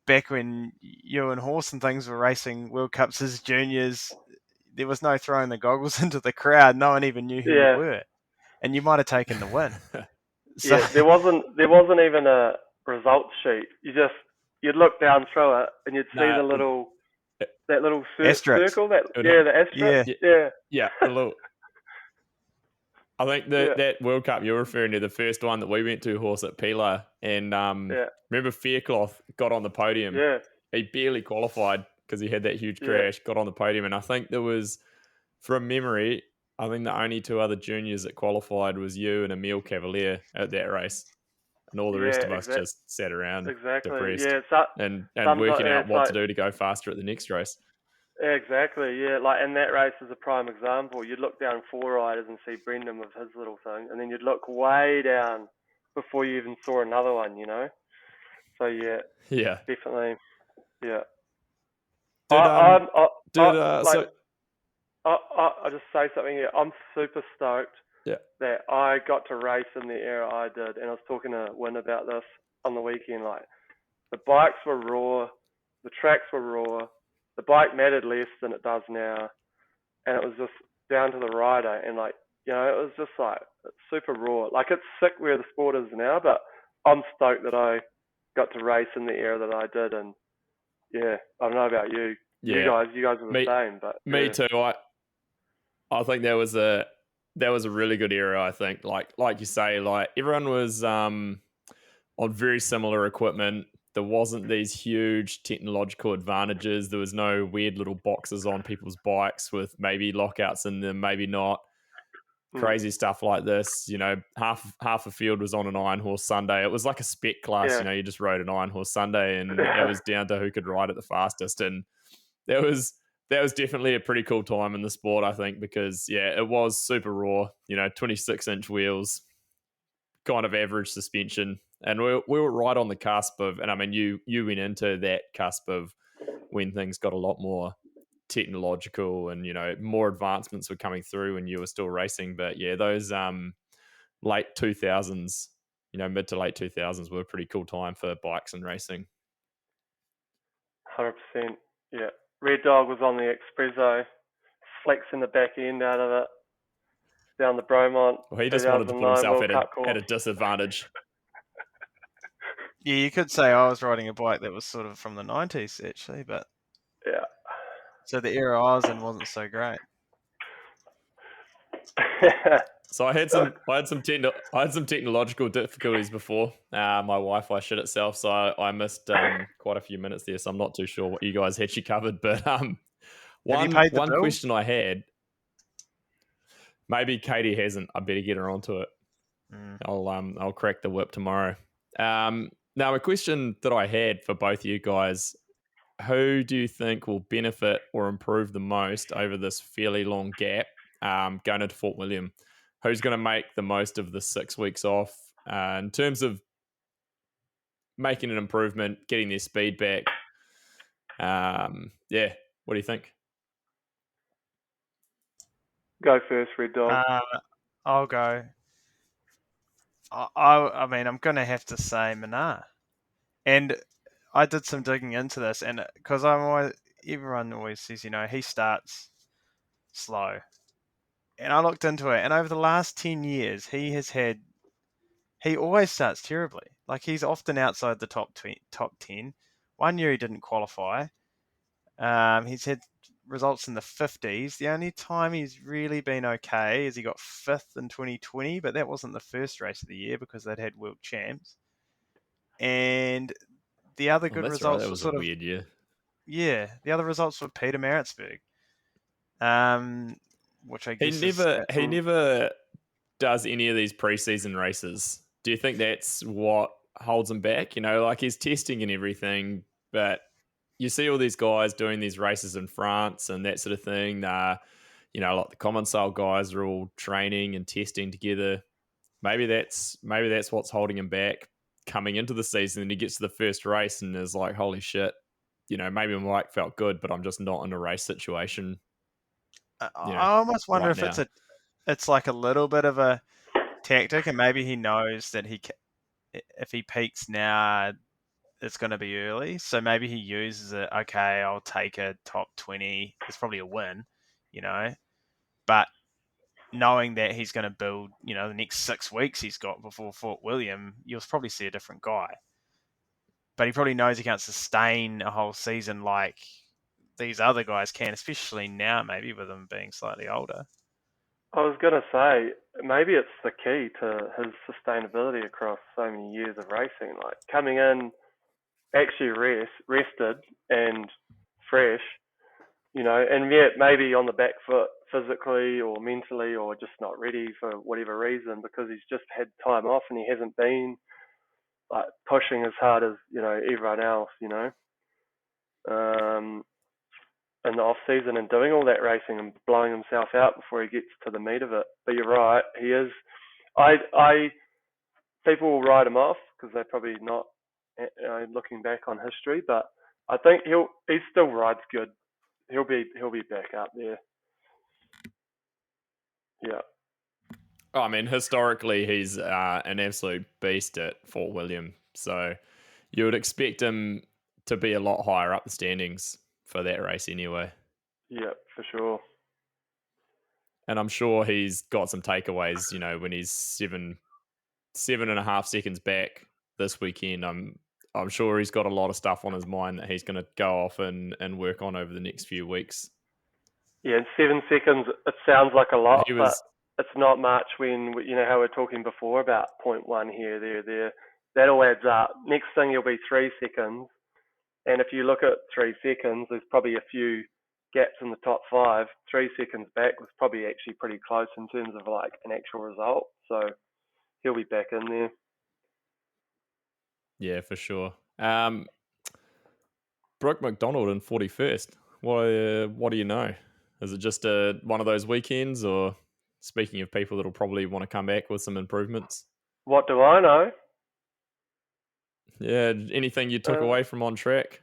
back when you and Horse and things were racing World Cups as juniors, there was no throwing the goggles into the crowd. No one even knew who you were. And you might have taken the win. So, yeah, there wasn't even a results sheet. You'd look down through it and you'd see that little circle, the asterisk. Yeah, a little. I think that World Cup you're referring to, the first one that we went to, Horse at Pilar, and remember Fairclough got on the podium. Yeah. He barely qualified because he had that huge crash, got on the podium, and I think there was, from memory, I think the only 2 other juniors that qualified was you and Emile Cavalier at that race. And all the rest of us just sat around depressed and working out what to do to go faster at the next race. Exactly, yeah. Like, and that race is a prime example. You'd look down 4 riders and see Brendan with his little thing, and then you'd look way down before you even saw another one, So yeah, definitely, yeah. I'll just say something here. I'm super stoked that I got to race in the era I did, and I was talking to Wynn about this on the weekend. Like, the bikes were raw, the tracks were raw. The bike mattered less than it does now, and it was just down to the rider, and like, it was just like super raw. Like, it's sick where the sport is now, but I'm stoked that I got to race in the era that I did, and yeah, I don't know about you. You guys are the same, but me too. I think that was a really good era. I think, like you say, like everyone was on very similar equipment. There wasn't these huge technological advantages. There was no weird little boxes on people's bikes with maybe lockouts in them, maybe not. Crazy stuff like this. Half a field was on an Iron Horse Sunday. It was like a spec class. Yeah. You just rode an Iron Horse Sunday, and it was down to who could ride it the fastest. And that was definitely a pretty cool time in the sport, I think, because it was super raw. 26-inch wheels, kind of average suspension, and we were right on the cusp of. And I mean, you went into that cusp of when things got a lot more technological and more advancements were coming through when you were still racing. But those late 2000s, mid to late 2000s were a pretty cool time for bikes and racing. 100%. Yeah. Red Dog was on the Expresso, flexing the back end out of it down the Bromont. Well, he just wanted to put himself World Cup course. at a disadvantage. Yeah, you could say I was riding a bike that was sort of from the 90s, actually, but Yeah. so the era I was in wasn't so great. So I had some technological difficulties before. My Wi-Fi shit itself, so I missed quite a few minutes there. So I'm not too sure what you guys had covered. But one question I had, maybe Katie hasn't. I better get her onto it. I'll crack the whip tomorrow. Now, a question that I had for both of you guys: who do you think will benefit or improve the most over this fairly long gap going into Fort William? Who's going to make the most of the 6 weeks off in terms of making an improvement, getting their speed back? What do you think? Go first, Red Dog. I'll go. I mean, I'm going to have to say Benoit. And I did some digging into this, and because everyone always says, he starts slow. And I looked into it, and over the last 10 years, he always starts terribly. Like, he's often outside the top 10. 1 year he didn't qualify. He's had results in the 50s. The only time he's really been okay is he got 5th in 2020, but that wasn't the first race of the year because they'd had world champs. And the other good results were sort of a weird year. Yeah, the other results were Peter Maritzburg. Which I guess he never does any of these preseason races. Do you think that's what holds him back? Like he's testing and everything, but you see all these guys doing these races in France and that sort of thing. Like the common style guys are all training and testing together. Maybe that's what's holding him back coming into the season. And he gets to the first race and is like, holy shit, maybe my bike felt good, but I'm just not in a race situation. I almost wonder if it's like a little bit of a tactic, and maybe he knows that if he peaks now, it's going to be early. So maybe he uses it. Okay, I'll take a top 20. It's probably a win, but knowing that he's going to build, the next 6 weeks he's got before Fort William, you'll probably see a different guy. But he probably knows he can't sustain a whole season like these other guys can, especially now, maybe with him being slightly older. I was going to say, maybe it's the key to his sustainability across so many years of racing. Like coming in, actually rested and fresh, and yet maybe on the back foot physically or mentally or just not ready for whatever reason because he's just had time off and he hasn't been like pushing as hard as, everyone else, in the off season and doing all that racing and blowing himself out before he gets to the meat of it. But you're right, he is. People will write him off because they're probably not looking back on history, but I think he still rides good. He'll be back up there. Yeah. Oh, I mean, historically, he's an absolute beast at Fort William, so you would expect him to be a lot higher up the standings for that race anyway. Yeah, for sure. And I'm sure he's got some takeaways, when he's 7.5 seconds back this weekend. I'm sure he's got a lot of stuff on his mind that he's going to go off and work on over the next few weeks. Yeah, and 7 seconds, it sounds like a lot, but it's not much when, how we're talking before about 0.1 here, there. that all adds up. Next thing you'll be 3 seconds, and if you look at 3 seconds, there's probably a few gaps in the top 5. 3 seconds back was probably actually pretty close in terms of like an actual result. So he'll be back in there. Yeah, for sure. Brooke McDonald in 41st. What do you know? Is it just one of those weekends, or speaking of people that'll probably want to come back with some improvements? What do I know? Yeah, anything you took away from on track?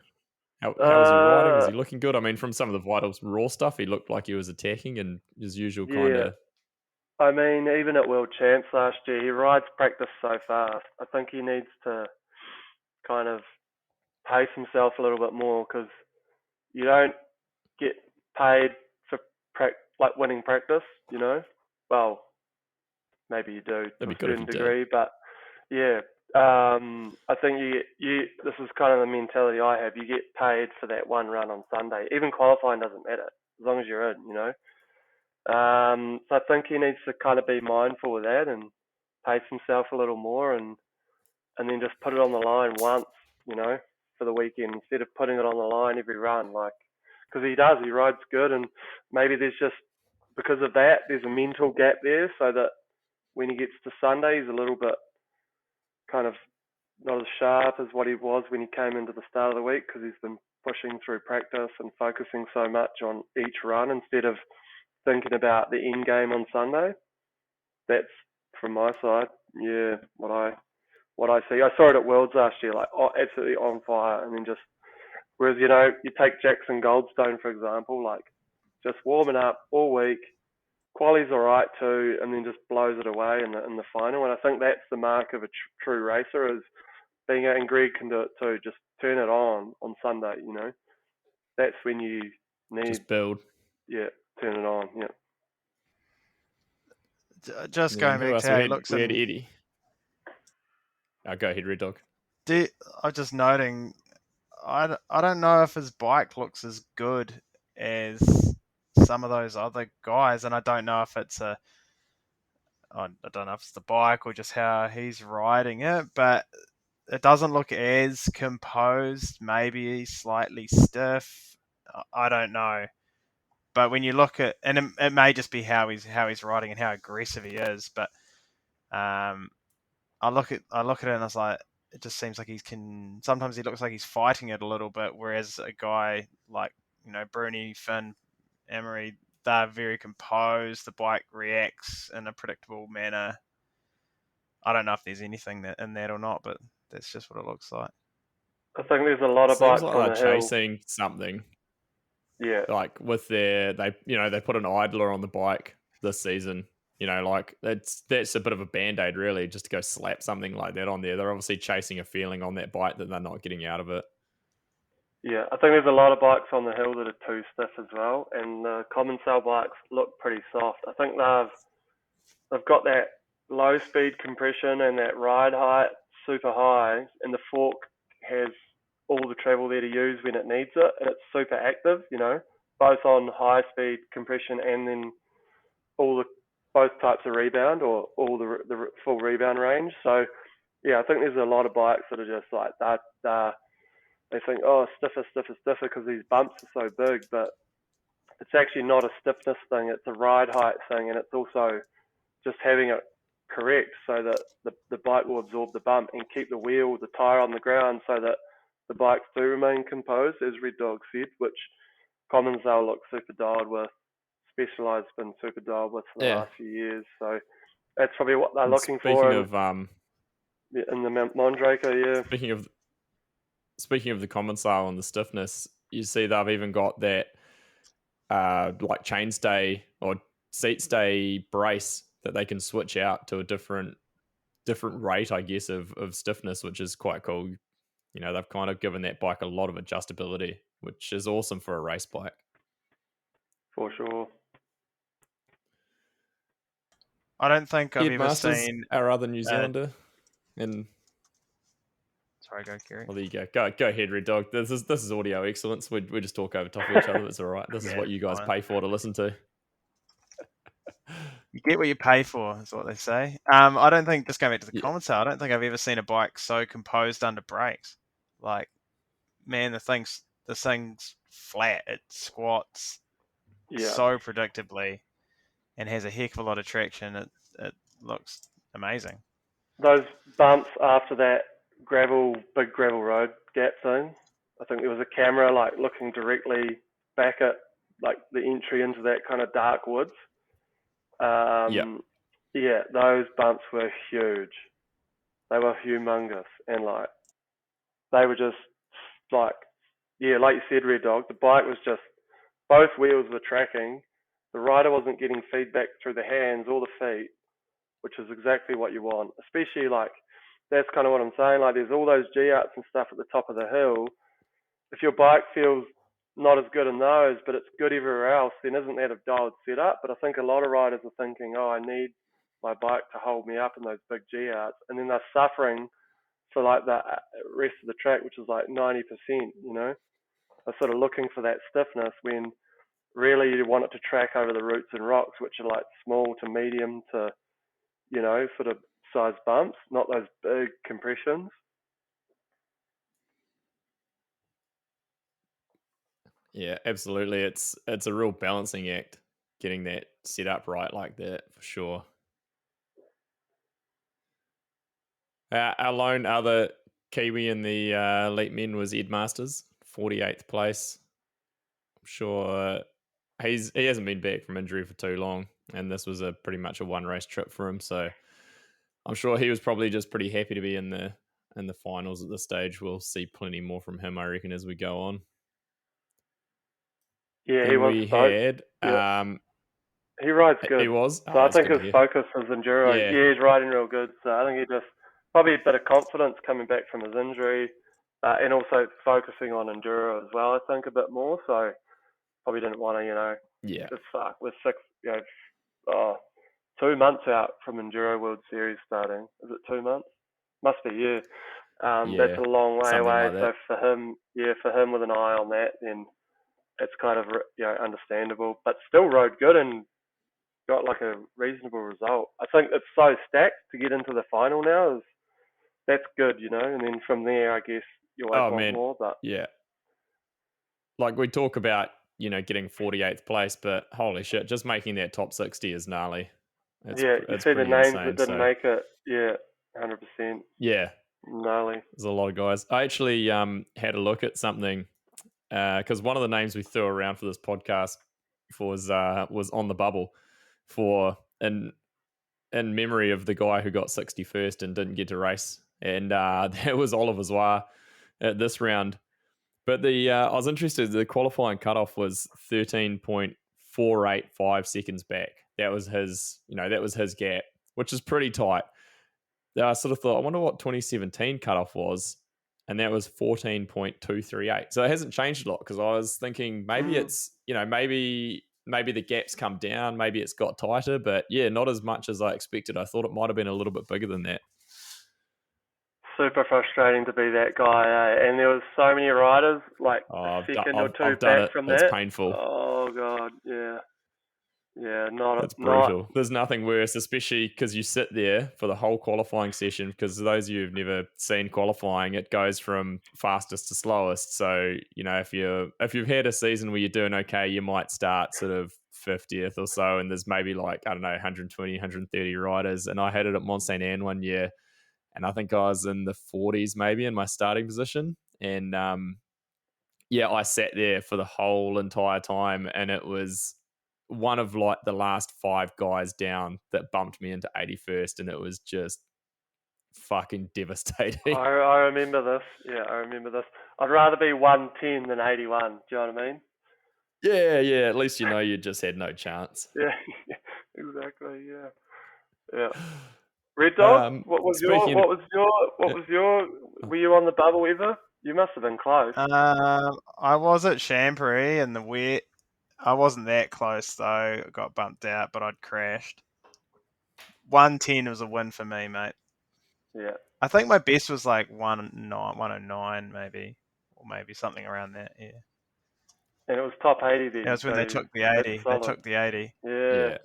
How was he riding? Was he looking good? I mean, from some of the vitals raw stuff, he looked like he was attacking and his usual kind of. I mean, even at World Champs last year, he rides practice so fast. I think he needs to kind of pace himself a little bit more, because you don't get paid for like winning practice, you know. Well, maybe you do to a certain degree, but yeah. I think you this is kind of the mentality I have. You get paid for that one run on Sunday. Even qualifying doesn't matter as long as you're in, you know. So I think he needs to kind of be mindful of that and pace himself a little more, and then just put it on the line once, you know, for the weekend, instead of putting it on the line every run, like, because he rides good, and maybe there's just, because of that, there's a mental gap there, so that when he gets to Sunday, he's a little bit kind of not as sharp as what he was when he came into the start of the week, because he's been pushing through practice and focusing so much on each run instead of thinking about the end game on Sunday. That's from my side, yeah, what I see. I saw it at Worlds last year, like absolutely on fire, and then just, whereas, you know, you take Jackson Goldstone for example, like just warming up all week, quali's alright too, and then just blows it away in the final. And I think that's the mark of a true racer, is being, and Greg can do it too, just turn it on Sunday, you know. That's when you need just build. Yeah, turn it on. Yeah. Just going back to how he looks. We had Eddie. Go ahead, Red Dog. I'm just noting, I don't know if his bike looks as good as some of those other guys, and I don't know if it's the bike or just how he's riding it, but it doesn't look as composed. Maybe he's slightly stiff. I don't know. But when you look at, and it may just be how he's riding and how aggressive he is, but I look at it and I was like, it just seems like sometimes he looks like he's fighting it a little bit, whereas a guy like, you know, Bruni, Finn, Emery, they're very composed. The bike reacts in a predictable manner. I don't know if there's anything in that or not, but that's just what it looks like. I think there's a lot of bikes like on the hill chasing something. Yeah. Like with they put an idler on the bike this season. You know, like that's a bit of a band-aid really, just to go slap something like that on there. They're obviously chasing a feeling on that bike that they're not getting out of it. Yeah, I think there's a lot of bikes on the hill that are too stiff as well, and the common cell bikes look pretty soft. I think they've got that low speed compression and that ride height super high, and the fork has all the travel there to use when it needs it, and it's super active, you know, both on high speed compression and then both types of rebound, or all the full rebound range. So yeah, I think there's a lot of bikes that are just like that. They think, oh, stiffer because these bumps are so big, but it's actually not a stiffness thing. It's a ride height thing, and it's also just having it correct so that the bike will absorb the bump and keep the tire on the ground so that the bikes do remain composed, as Red Dog said, which Commons they'll look super dialed with. Specialized been super dialed with for the last few years. So that's probably what they're looking for. In the Mondraker, yeah. Speaking of the common style and the stiffness, you see they've even got that like chainstay or seat stay brace that they can switch out to a different rate, I guess, of stiffness, which is quite cool. You know, they've kind of given that bike a lot of adjustability, which is awesome for a race bike. For sure. I don't think I've ever seen our other New Zealander. Sorry, go Kieran. Well, there you go. Go ahead, Red Dog. This is audio excellence. We just talk over top of each other. It's all right. This is what you guys pay for to listen to. You get what you pay for, is what they say. I don't think, just going back to the commentator, I don't think I've ever seen a bike so composed under brakes. Like, man, this thing's flat. It squats so predictably and has a heck of a lot of traction. It looks amazing. Those bumps after that big gravel road gap thing, I think there was a camera like looking directly back at like the entry into that kind of dark woods. Yeah, those bumps were huge. They were humongous, and like they were just like, yeah, like you said, Red Dog. The bike was just, both wheels were tracking. The rider wasn't getting feedback through the hands or the feet, which is exactly what you want. Especially like, that's kind of what I'm saying. Like, there's all those G-outs and stuff at the top of the hill. If your bike feels not as good in those, but it's good everywhere else, then isn't that a dialed setup? But I think a lot of riders are thinking, oh, I need my bike to hold me up in those big G-outs, and then they're suffering for like the rest of the track, which is like 90%. You know, they're sort of looking for that stiffness when really you want it to track over the roots and rocks, which are like small to medium to, you know, sort of size bumps, not those big compressions. Yeah, absolutely. It's a real balancing act getting that set up right like that, for sure. Our lone other Kiwi in the elite men was Ed Masters, 48th place. I'm sure he hasn't been back from injury for too long, and this was pretty much a one race trip for him. So I'm sure he was probably just pretty happy to be in the finals at this stage. We'll see plenty more from him, I reckon, as we go on. Yeah, then he was. We had. He rides good. He was. So I think his focus is enduro. Yeah, he's riding real good. So I think he just probably a bit of confidence coming back from his injury, and also focusing on enduro as well. I think a bit more. So probably didn't want to, you know. Yeah. With 2 months out from Enduro World Series starting. Is it 2 months? Must be, yeah. That's a long way away. Like so for him with an eye on that, then it's kind of, you know, understandable. But still rode good and got like a reasonable result. I think it's so stacked to get into the final now. That's good, you know. And then from there, I guess you always want more. But yeah, like we talk about, you know, getting 48th place, but holy shit, just making that top 60 is gnarly. You see the names that didn't make it. Yeah, 100%. Yeah, gnarly. There's a lot of guys. I actually had a look at something because one of the names we threw around for this podcast was on the bubble for in memory of the guy who got 61st and didn't get to race, and that was Oliver Zoir at this round. But I was interested. The qualifying cutoff was 13.485 seconds back. That was his gap, which is pretty tight. I sort of thought, I wonder what 2017 cutoff was, and that was 14.238. So it hasn't changed a lot, because I was thinking maybe it's, you know, maybe the gap's come down, maybe it's got tighter, but yeah, not as much as I expected. I thought it might have been a little bit bigger than that. Super frustrating to be that guy, eh? And there was so many riders, like a second or two back from that. It's painful. Oh god, yeah. Yeah, It's brutal. There's nothing worse, especially because you sit there for the whole qualifying session. Because those of you who've never seen qualifying, it goes from fastest to slowest. So, you know, if you've had a season where you're doing okay, you might start sort of 50th or so, and there's maybe like, I don't know, 120, 130 riders. And I had it at Mont Saint Anne one year, and I think I was in the 40s maybe in my starting position. And I sat there for the whole entire time, and it was one of like the last 5 guys down that bumped me into 81st, and it was just fucking devastating. I remember this. Yeah, I remember this. I'd rather be 110 than 81. Do you know what I mean? Yeah. At least you know you just had no chance. Yeah, exactly. Yeah. Red Dog, what was your? Were you on the bubble ever? You must have been close. I was at Champery in the wet. I wasn't that close though. I got bumped out, but I'd crashed. 110 was a win for me, mate. Yeah. I think my best was like 109 maybe, or maybe something around that. Yeah. And it was top 80 then. That was when they took the 80. They took the 80. Yeah.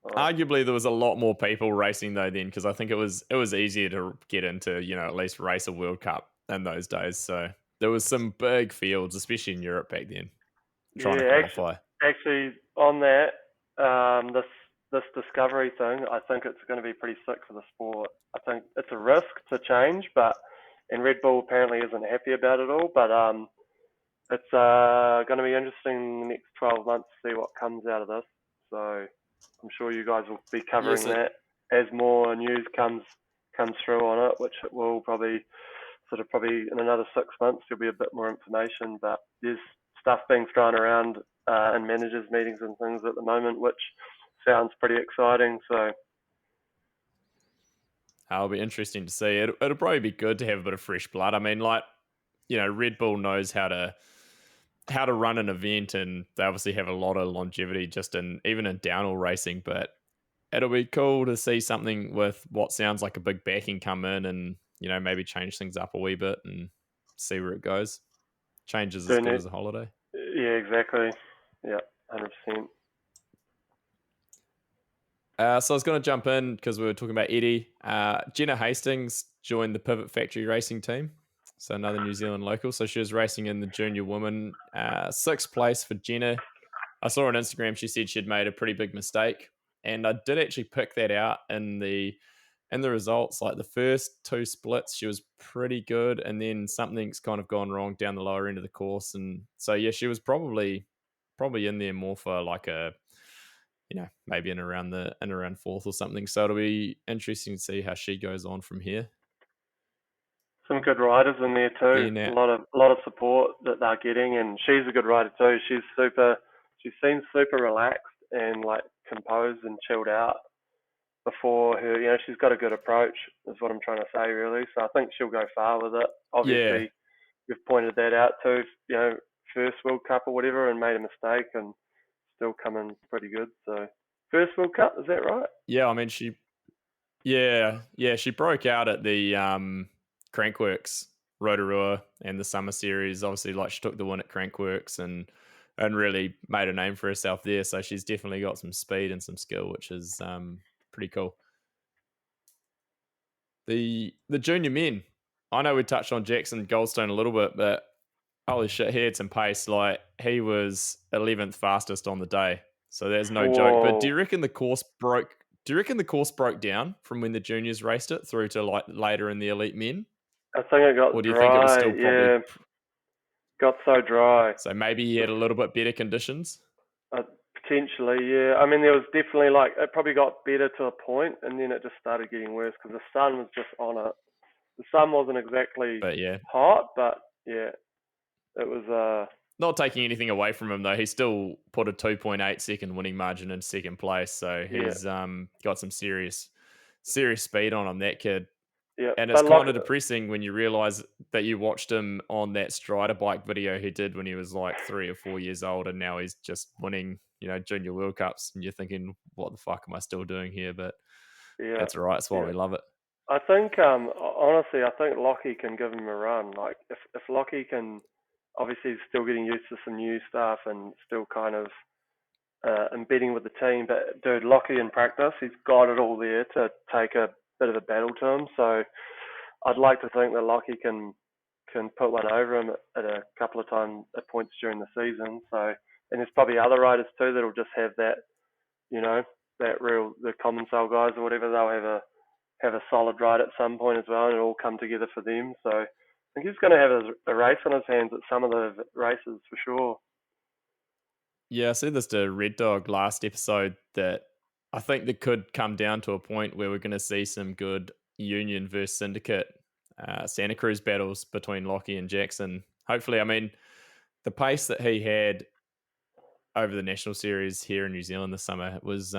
Arguably, there was a lot more people racing though then, because I think it was easier to get into, at least race a World Cup in those days. So there was some big fields, especially in Europe back then, trying to qualify. Actually, on that, this discovery thing, I think it's going to be pretty sick for the sport. I think it's a risk to change, and Red Bull apparently isn't happy about it all. But it's going to be interesting in the next 12 months to see what comes out of this. So I'm sure you guys will be covering that as more news comes through on it, which it will probably in another 6 months there'll be a bit more information. But there's stuff being thrown around in managers' meetings and things at the moment, which sounds pretty exciting. So it'll be interesting to see. It'll probably be good to have a bit of fresh blood. I mean, Red Bull knows how to run an event, and they obviously have a lot of longevity just even in downhill racing. But it'll be cool to see something with what sounds like a big backing come in, and maybe change things up a wee bit and see where it goes. Change is as good as a holiday. Yeah, exactly. Yeah, 100%. So I was going to jump in because we were talking about Eddie. Jenna Hastings joined the Pivot Factory racing team, so another New Zealand local. So she was racing in the junior women. 6th place for Jenna. I saw on Instagram she said she'd made a pretty big mistake, and I did actually pick that out in the results. Like the first 2 splits, she was pretty good, and then something's kind of gone wrong down the lower end of the course, and so yeah, she was probably in there more for like a, maybe in around 4th or something. So it'll be interesting to see how she goes on from here. Some good riders in there too. A lot of support that they're getting, and she's a good rider too. She seems super relaxed and like composed and chilled out before her. She's got a good approach, is what I'm trying to say, really. So I think she'll go far with it. Obviously, we've pointed that out too. First World Cup or whatever, and made a mistake, and still coming pretty good. So first World Cup, is that right? Yeah, I mean she broke out at the Crankworks Rotorua and the Summer Series. Obviously, like she took the win at Crankworks and really made a name for herself there. So she's definitely got some speed and some skill, which is pretty cool. The junior men, I know we touched on Jackson Goldstone a little bit, but holy shit, he had some pace. Like he was 11th fastest on the day, so there's no joke. But do you reckon the course broke? Do you reckon the course broke down from when the juniors raced it through to like later in the elite men? I think it got dry. Or do you think it was still probably got so dry? So maybe he had a little bit better conditions. Potentially, yeah. I mean, there was definitely it probably got better to a point, and then it just started getting worse because the sun was just on it. The sun wasn't exactly hot, but yeah, it was. Not taking anything away from him though, he still put a 2.8 second winning margin in 2nd place, so he's got some serious speed on him, that kid. Yeah, and it's kind of depressing when you realise that you watched him on that Strider bike video he did when he was like 3 or 4 years old, and now he's just winning, junior World Cups, and you're thinking, what the fuck am I still doing here? But that's all right. That's why we love it. I think, honestly, I think Loic can give him a run. Like, if Loic can, obviously he's still getting used to some new stuff and still kind of embedding with the team. But dude, Loic in practice, he's got it all there to take a bit of a battle to him. So I'd like to think that Loic can put one over him at a couple of at points during the season. So, and there's probably other riders too that'll just have that, the common cell guys or whatever, they'll have a solid ride at some point as well, and it'll all come together for them. So I think he's going to have a race on his hands at some of the races for sure. Yeah, I said this to Red Dog last episode that I think there could come down to a point where we're going to see some good Union versus Syndicate Santa Cruz battles between Loic and Jackson. Hopefully, I mean, the pace that he had over the National Series here in New Zealand this summer was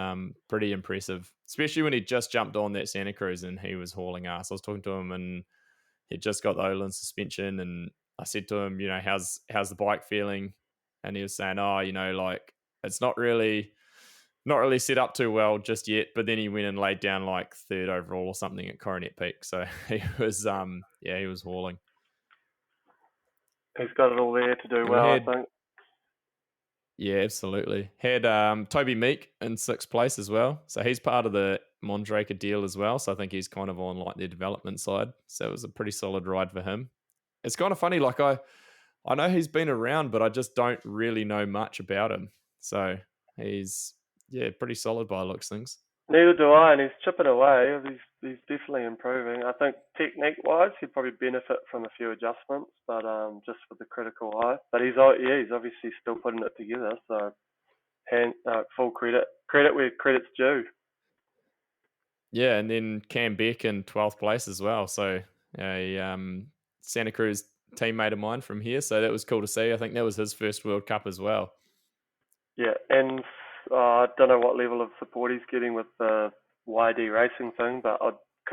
pretty impressive, especially when he just jumped on that Santa Cruz and he was hauling ass. I was talking to him and he'd just got the Olin suspension, and I said to him, how's the bike feeling? And he was saying, like it's not really set up too well just yet. But then he went and laid down like 3rd overall or something at Coronet Peak. So he was, he was hauling. He's got it all there to do well, I think. Yeah, absolutely. Had Toby Meek in 6th place as well. So he's part of the Mondraker deal as well. So I think he's kind of on like their development side. So it was a pretty solid ride for him. It's kind of funny. Like I know he's been around, but I just don't really know much about him. So he's, pretty solid by the looks of things. Neither do I, and he's chipping away. He's definitely improving. I think technique-wise, he'd probably benefit from a few adjustments, but just for the critical eye. But he's obviously still putting it together. So, full credit where credit's due. Yeah, and then Cam Beck in 12th place as well. So a Santa Cruz teammate of mine from here. So that was cool to see. I think that was his first World Cup as well. Yeah, and I don't know what level of support he's getting with the YD racing thing, but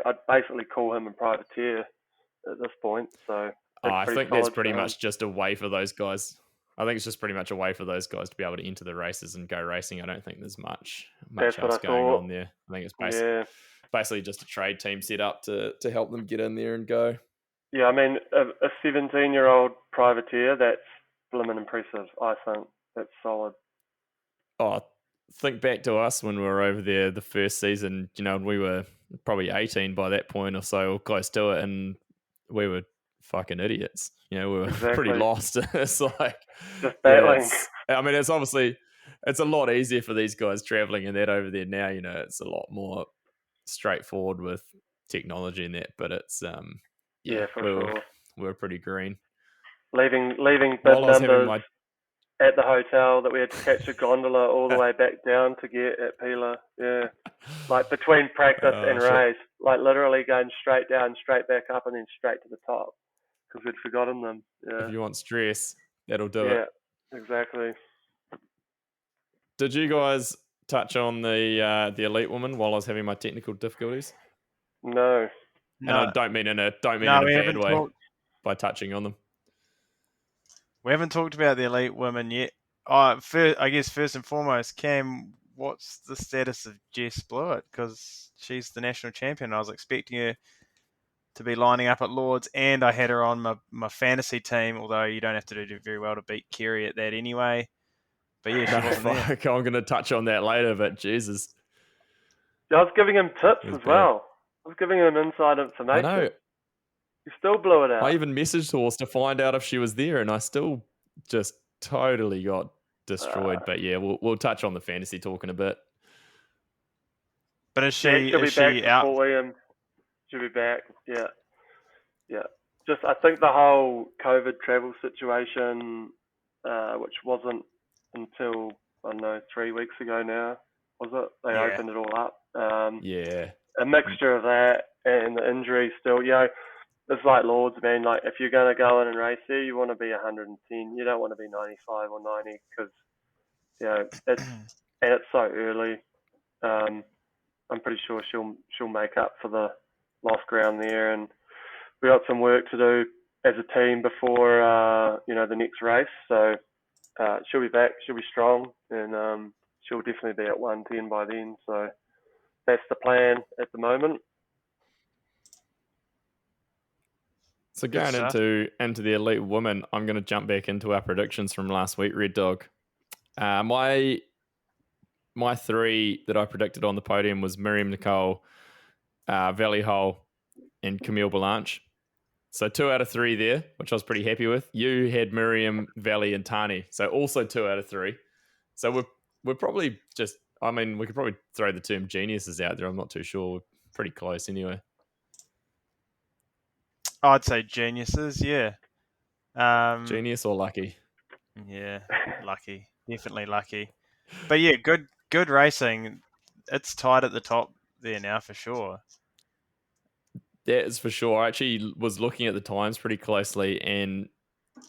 I'd basically call him a privateer at this point. So I think that's pretty much just a way for those guys. I think it's just pretty much a way for those guys to be able to enter the races and go racing. I don't think there's much else going on there. I think it's basically just a trade team set up to help them get in there and go. Yeah, I mean, a 17-year-old privateer, that's blimmin' impressive, I think. That's solid. Oh, think back to us when we were over there the first season, we were probably 18 by that point or so, or close to it, and we were fucking idiots. We were pretty lost. It's like just battling. It's a lot easier for these guys traveling and that over there now. It's a lot more straightforward with technology and that, but it's sure. We're pretty green. Leaving bid numbers at the hotel that we had to catch a gondola all the way back down to get at Pila. Yeah, like between practice and race, like literally going straight down, straight back up, and then straight to the top because we'd forgotten them. Yeah. If you want stress, that'll do it. Yeah, exactly. Did you guys touch on the elite woman while I was having my technical difficulties? No. And I don't mean in a bad way by touching on them. We haven't talked about the elite women yet. I guess first and foremost, Cam, what's the status of Jess Blewett? Because she's the national champion. I was expecting her to be lining up at Lourdes, and I had her on my fantasy team, although you don't have to do very well to beat Kerry at that anyway. But yeah, she wasn't there. I'm going to touch on that later, but Jesus. I was giving him tips as well. I was giving him inside information. I know. You still blew it out. I even messaged Horse to find out if she was there, and I still just totally got destroyed. But yeah, we'll touch on the fantasy talk in a bit. But is she out? She'll be back. Yeah. Just I think the whole COVID travel situation, which wasn't until 3 weeks ago now, was it? They opened it all up. A mixture of that and the injury still. It's like Lourdes, man. Like if you're gonna go in and race there, you want to be 110. You don't want to be 95 or 90 because it's so early. I'm pretty sure she'll make up for the lost ground there, and we got some work to do as a team before the next race. So she'll be back. She'll be strong, and she'll definitely be at 110 by then. So that's the plan at the moment. So going into the elite women, I'm going to jump back into our predictions from last week, Red Dog. My three that I predicted on the podium was Miriam Nicole, Valley Hole, and Camille Balanche. So 2 out of 3 there, which I was pretty happy with. You had Miriam, Valley, and Tani. So also 2 out of 3. So we're probably just, we could probably throw the term geniuses out there. I'm not too sure. We're pretty close anyway. I'd say geniuses, yeah. Genius or lucky? Yeah, lucky. Definitely lucky. But yeah, good racing. It's tight at the top there now for sure. That is for sure. I actually was looking at the times pretty closely, and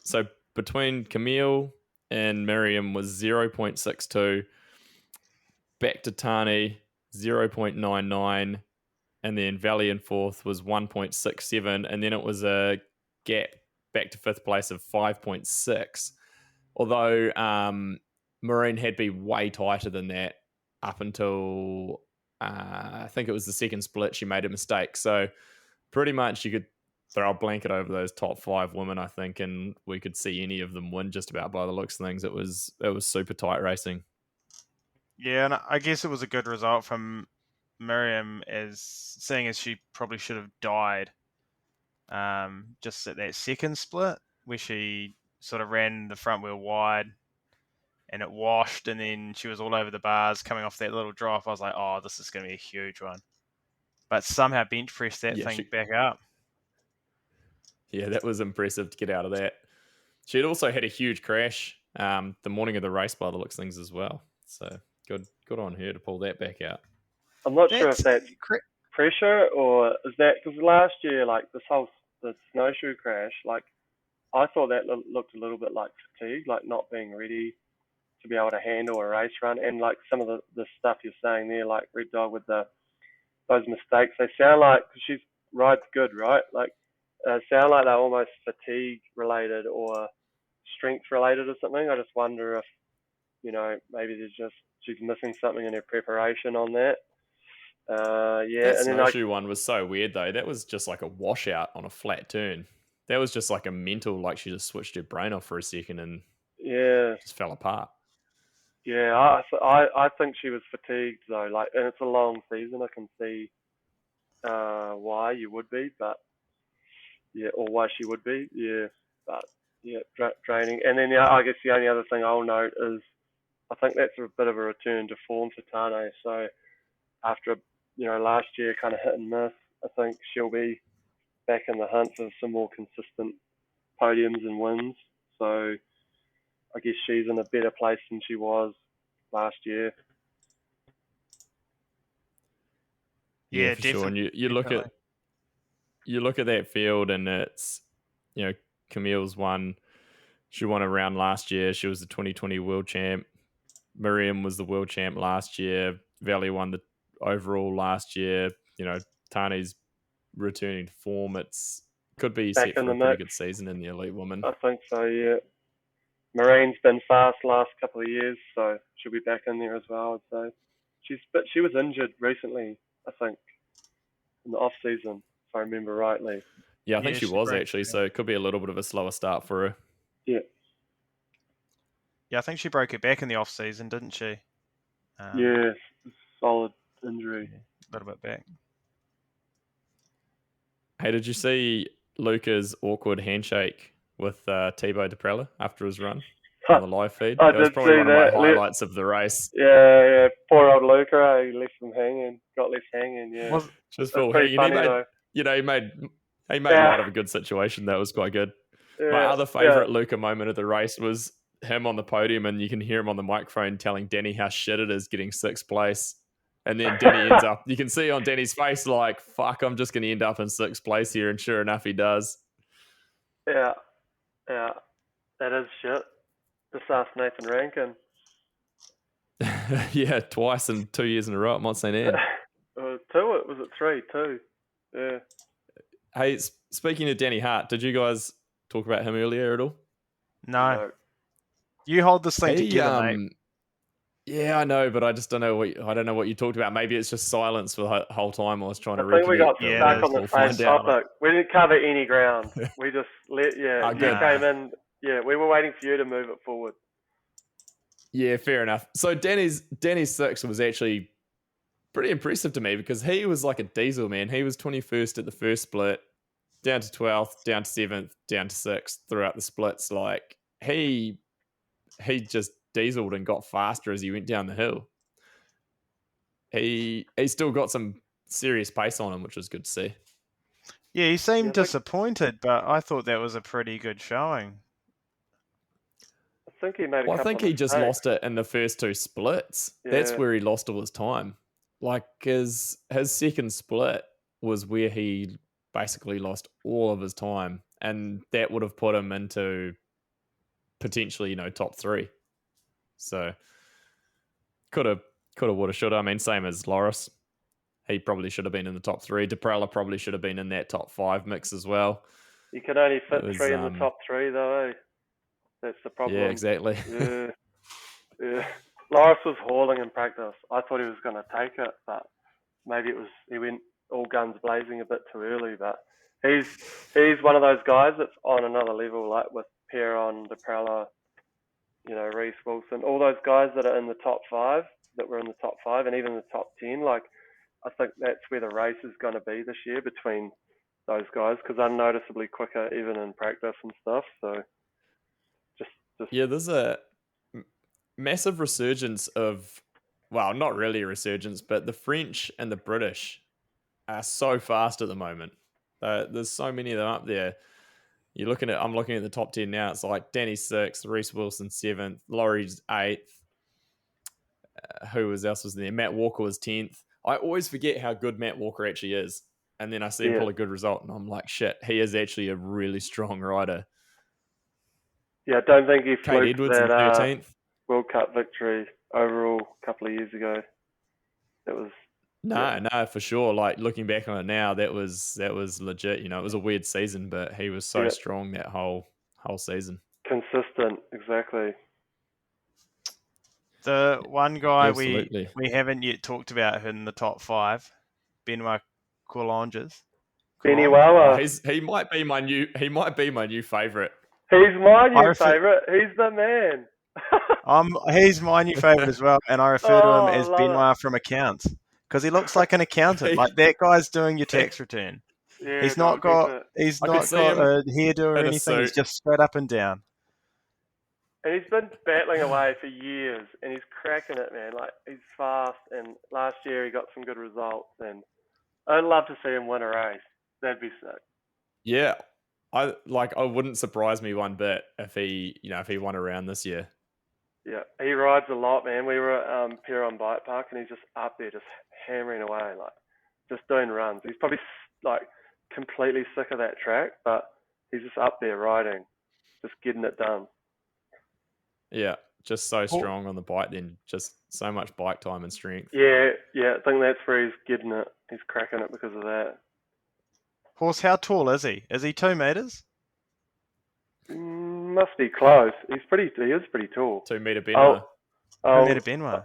so between Camille and Miriam was 0.62, back to Tani 0.99, and then Valley in 4th was 1.67, and then it was a gap back to 5th place of 5.6. Although Marine had been way tighter than that up until I think it was the second split. She made a mistake, so pretty much you could throw a blanket over those top 5 women, I think, and we could see any of them win just about by the looks of things. It was super tight racing. Yeah, and I guess it was a good result from Miriam, as seeing as she probably should have died just at that second split where she sort of ran the front wheel wide and it washed, and then she was all over the bars coming off that little drop. I was like, oh, this is going to be a huge one. But somehow bench pressed that thing back up. Yeah, that was impressive to get out of that. She had also had a huge crash the morning of the race by the looks of things as well. So good on her to pull that back out. I'm not sure if that's pressure or is that because last year, like the snowshoe crash, like I thought that looked a little bit like fatigue, like not being ready to be able to handle a race run, and like some of the stuff you're saying there, like Red Dog with those mistakes, they sound like, because she rides good, right? Like sound like they're almost fatigue related or strength related or something. I just wonder if maybe she's missing something in her preparation on that. Yeah, that and then snowshoe one was so weird though. That was just like a washout on a flat turn. That was just like a mental, like she just switched her brain off for a second and just fell apart. Yeah, I think she was fatigued though. Like, and it's a long season. I can see why you would be, but yeah, or why she would be. Yeah, but yeah, draining. And then I guess the only other thing I'll note is I think that's a bit of a return to form for Tane. So after last year kind of hit and miss, I think she'll be back in the hunt for some more consistent podiums and wins. So I guess she's in a better place than she was last year. Yeah, for sure. And you look at that field, and it's Camille's won. She won a round last year. She was the 2020 world champ. Miriam was the world champ last year. Valley won the overall last year. Tane's returning to form. It's could be back set for a pretty good season in the elite woman. I think so, yeah. Marine's been fast last couple of years, so she'll be back in there as well, I'd say. She was injured recently, I think, in the off season, if I remember rightly. Yeah, I think she was actually, so it could be a little bit of a slower start for her. Yeah. Yeah, I think she broke her back in the off season, didn't she? Yeah, solid injury. Yeah, a little bit back. Hey, did you see Luca's awkward handshake with Thibaut Deprella after his run on the live feed? That was probably one of my highlights of the race. Yeah. Poor old Luca, he left him hanging. Got left hanging, yeah. Just Phil hanging. He made light of a good situation. That was quite good. Yeah, my other favourite Luca moment of the race was him on the podium, and you can hear him on the microphone telling Danny how shit it is getting 6th place. And then Danny ends up, you can see on Danny's face, like, fuck, I'm just going to end up in 6th place here. And sure enough, he does. Yeah. That is shit. Just ask Nathan Rankin. Yeah, twice in 2 years in a row at Mont St. Anne. Was it 3? 2. Yeah. Hey, speaking of Danny Hart, did you guys talk about him earlier at all? No. You hold this thing together, mate. Yeah, I know, but I just don't know what you talked about. Maybe it's just silence for the whole time. I was trying to I think we got stuck on the same topic. We didn't cover any ground. We just you came in. Yeah, we were waiting for you to move it forward. Yeah, fair enough. So Danny's 6th was actually pretty impressive to me because he was like a diesel, man. He was 21st at the first split, down to 12th, down to 7th, down to 6th throughout the splits. Like he just dieseled and got faster as he went down the hill. He still got some serious pace on him, which was good to see. Yeah, he seemed disappointed, but I thought that was a pretty good showing. I think he made I think he just lost it in the first 2 splits. Yeah. That's where he lost all his time. Like his second split was where he basically lost all of his time, and that would have put him into potentially, top 3. So could have, would have, should have. I mean, same as Loris. He probably should have been in the top 3. Deprella probably should have been in that top 5 mix as well. You can only fit 3 in the top 3, though. Eh? That's the problem. Yeah, exactly. Yeah. Loris was hauling in practice. I thought he was going to take it, but maybe he went all guns blazing a bit too early. But He's one of those guys that's on another level, like with Perron, DePrella, Reese Wilson, all those guys that are in the top 5, that were in the top 5, and even the top 10. Like, I think that's where the race is going to be this year between those guys, because they're noticeably quicker even in practice and stuff. So, just Yeah, there's a massive resurgence of, well, not really a resurgence, but the French and the British are so fast at the moment. There's so many of them up there. I'm looking at the top 10 now. It's like Danny 6th, Reese Wilson 7th, Laurie's 8th. Who else was there? Matt Walker was 10th. I always forget how good Matt Walker actually is. And then I see him pull a good result, and I'm like, shit, he is actually a really strong rider. Yeah, I don't think he Kate fluked Edwards that in 13th. World Cup victory overall a couple of years ago. It was No, for sure. Like, looking back on it now, that was legit. It was a weird season, but he was so strong that whole season. Consistent, exactly. The one guy we Absolutely. haven't yet talked about in the top 5, Benoit Coulanges. Benoit. He might be my new favorite. He's my new favorite. He's the man. He's my new favorite as well, and I refer to him as Benoit from accounts, because he looks like an accountant. Like, that guy's doing your tax return. Yeah, he's not got a hairdo or anything. He's just straight up and down. And he's been battling away for years, and he's cracking it, man. Like, he's fast, and last year he got some good results, and I'd love to see him win a race. That'd be sick. Yeah, I wouldn't surprise me one bit if he won a round this year. Yeah, he rides a lot, man. We were at Perron Bike Park, and he's just up there, just hammering away, like just doing runs. He's probably like completely sick of that track, but he's just up there riding, just getting it done. Yeah, just so strong on the bike, then just so much bike time and strength. Yeah, I think that's where he's getting it. He's cracking it because of that. Horse, how tall is he? Is he 2 meters? Must be close. He is pretty tall. 2 meter Benoit. 2 meter Benoit.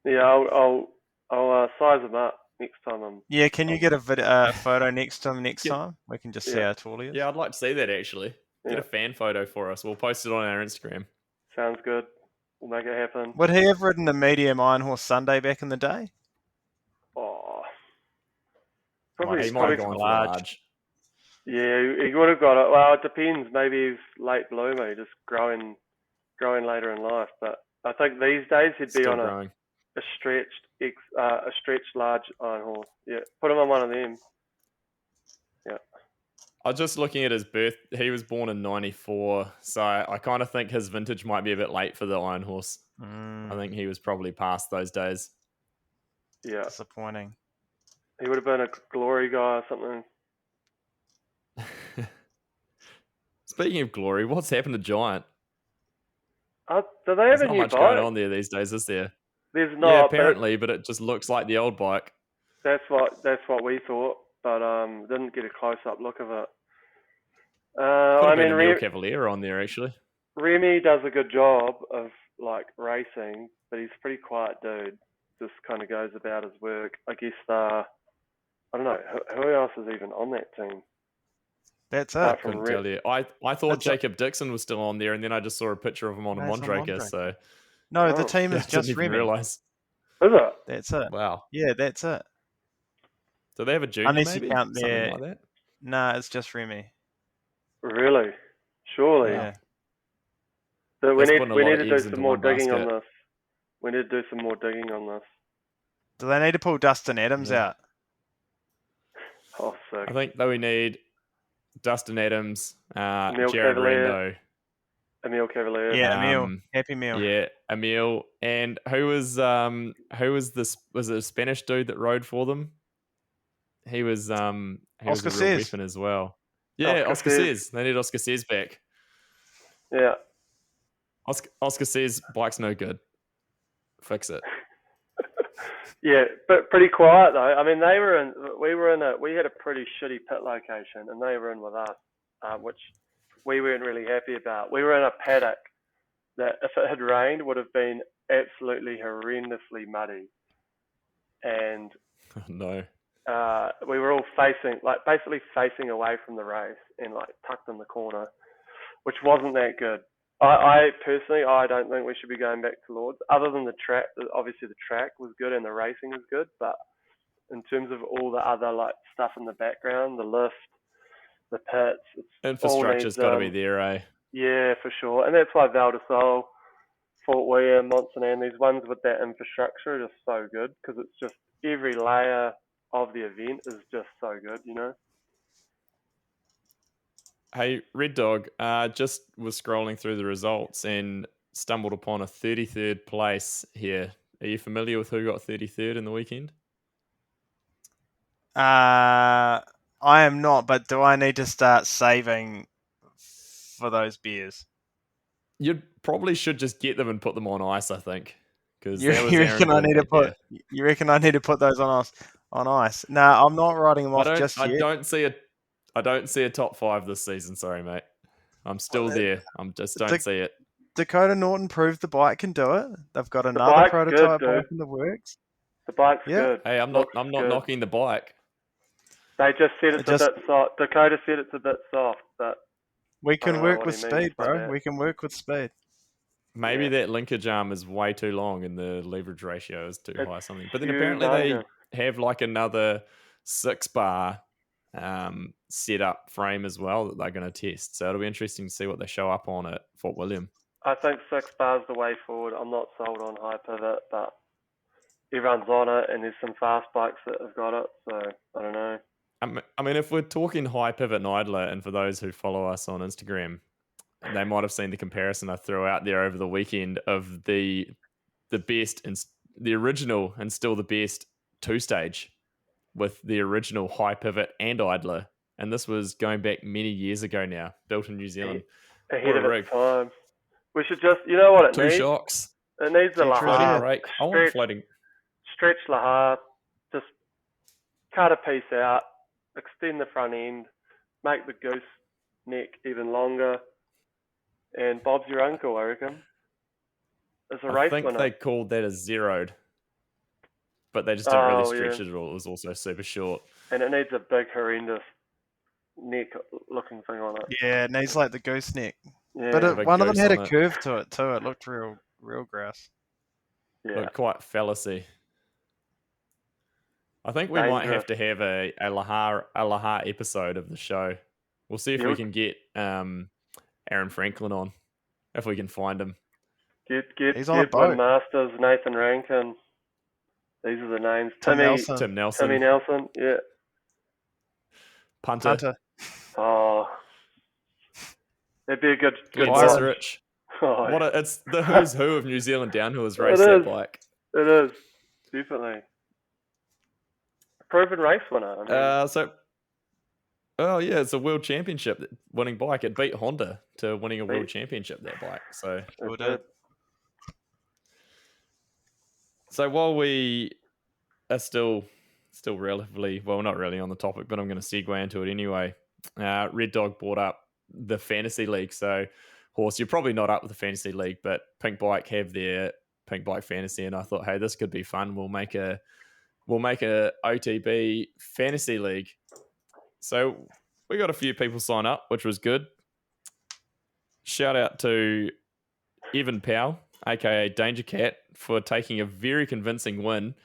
Yeah, I'll size him up next time. Can you get a photo next to him next time? We can just see how tall he is. Yeah, I'd like to see that actually. Get a fan photo for us. We'll post it on our Instagram. Sounds good. We'll make it happen. Would he have ridden a medium Iron Horse Sunday back in the day? Oh, he might have gone large. Yeah, he would have got it. Well, it depends. Maybe he's late bloomer, just growing later in life. But I think these days he'd be on a stretched large Iron Horse. Yeah, put him on one of them. Yeah. I was just looking at his birth. He was born in 94, so I kind of think his vintage might be a bit late for the Iron Horse. I think he was probably past those days. Yeah. Disappointing. He would have been a glory guy or something. Speaking of glory, what's happened to Giant? Do they have a new bike? There's not much going on there these days, is there? There's not. Yeah, apparently, but it just looks like the old bike. That's what we thought, but didn't get a close-up look of it. I mean, Emile Cavalier on there actually. Rennie does a good job of like racing, but he's a pretty quiet dude. Just kind of goes about his work. I guess I don't know who else is even on that team. That's it. I couldn't tell you. I thought Jacob Dixon was still on there, and then I just saw a picture of him on a Mondraker. So no, the team is just Rennie. Realize. Is it? That's it. Wow. Yeah, that's it. Do they have a junior? Unless maybe? you count Something like that? Nah, it's just Rennie. Really? Surely. Yeah. So we need to do some more digging on this. We need to do some more digging on this. Do they need to pull Dustin Adams out? Oh, sick. I think that we need Dustin Adams, Jared Cavalier. Rando. Emile Cavalier. Yeah, Emile. Happy Emile. Yeah, Emile. And who was this? Was it a Spanish dude that rode for them? He was Oscar was a real weapon as well. Yeah, Oscar says. They need Oscar says back. Yeah. Oscar says bike's no good. Fix it. Yeah, but pretty quiet though. I mean, we had a pretty shitty pit location, and they were in with us, which we weren't really happy about. We were in a paddock that, if it had rained, would have been absolutely horrendously muddy. And no. we were all basically facing away from the race and like tucked in the corner, which wasn't that good. I personally, I don't think we should be going back to Lourdes. Other than the track, obviously the track was good and the racing was good, but in terms of all the other like stuff in the background, the lift, the pits, Infrastructure's got to be there, eh? Yeah, for sure. And that's why Val de Sol, Fort William, Montsanan, these ones with that infrastructure are just so good because it's just every layer of the event is just so good, you know? Hey, Red Dog, just was scrolling through the results and stumbled upon a 33rd place here. Are you familiar with who got 33rd in the weekend? I am not, but do I need to start saving for those beers? You probably should just get them and put them on ice, I think. Because You reckon I need to put? You reckon I need to put those on ice? No, I'm not writing them off just yet. I don't see a top 5 this season. Sorry, mate. I'm still there. I'm just don't see it. Dakota Norton proved the bike can do it. They've got another prototype bike in the works. The bike's good. Hey, I'm not knocking the bike. They just said it's a bit soft. Dakota said it's a bit soft, but we can work with speed, bro. We can work with speed. Maybe that linkage arm is way too long and the leverage ratio is too high or something. But then apparently they have like another 6-bar set up frame as well that they're going to test. So it'll be interesting to see what they show up on at Fort William. I think 6 bars the way forward. I'm not sold on high pivot, but everyone's on it and there's some fast bikes that have got it. So I don't know. I mean, if we're talking high pivot and idler, and for those who follow us on Instagram, they might have seen the comparison I threw out there over the weekend of the best and the original and still the best 2-stage with the original high pivot and idler. And this was going back many years ago now, built in New Zealand. Ahead of its time. We should just, you know what it needs? 2 shocks. It needs a Lahar. Break. I want floating. Stretch Lahar. Just cut a piece out. Extend the front end. Make the goose neck even longer. And Bob's your uncle, I reckon. It's a race winner. I think they called that a zeroed. But they just didn't really stretch it at all. It was also super short. And it needs a big, horrendous neck-looking thing on it. Yeah, it needs like the goose neck. Yeah. But one of them had a curve to it too. It looked real grass. Yeah. Looked quite fallacy. I think we might have to have a Lahar episode of the show. We'll see if we can get Aaron Franklin on, if we can find him. He's on a boat. Masters, Nathan Rankin. These are the names. Tim Nelson. Timmy Nelson, yeah. Punter. Oh. It'd be a good Rich. It's the who's who of New Zealand downhillers race that bike. It is. Definitely. Proven race winner. It's a world championship winning bike. It beat Honda to winning a world championship, that bike. So it did. So while we are still relatively, well, not really on the topic, but I'm going to segue into it anyway. Red Dog brought up the fantasy league. So, Horse, you're probably not up with the fantasy league, but Pink Bike have their Pink Bike fantasy, and I thought, hey, this could be fun. We'll make a OTB fantasy league. So we got a few people sign up, which was good. Shout out to Evan Powell, aka Danger Cat, for taking a very convincing win,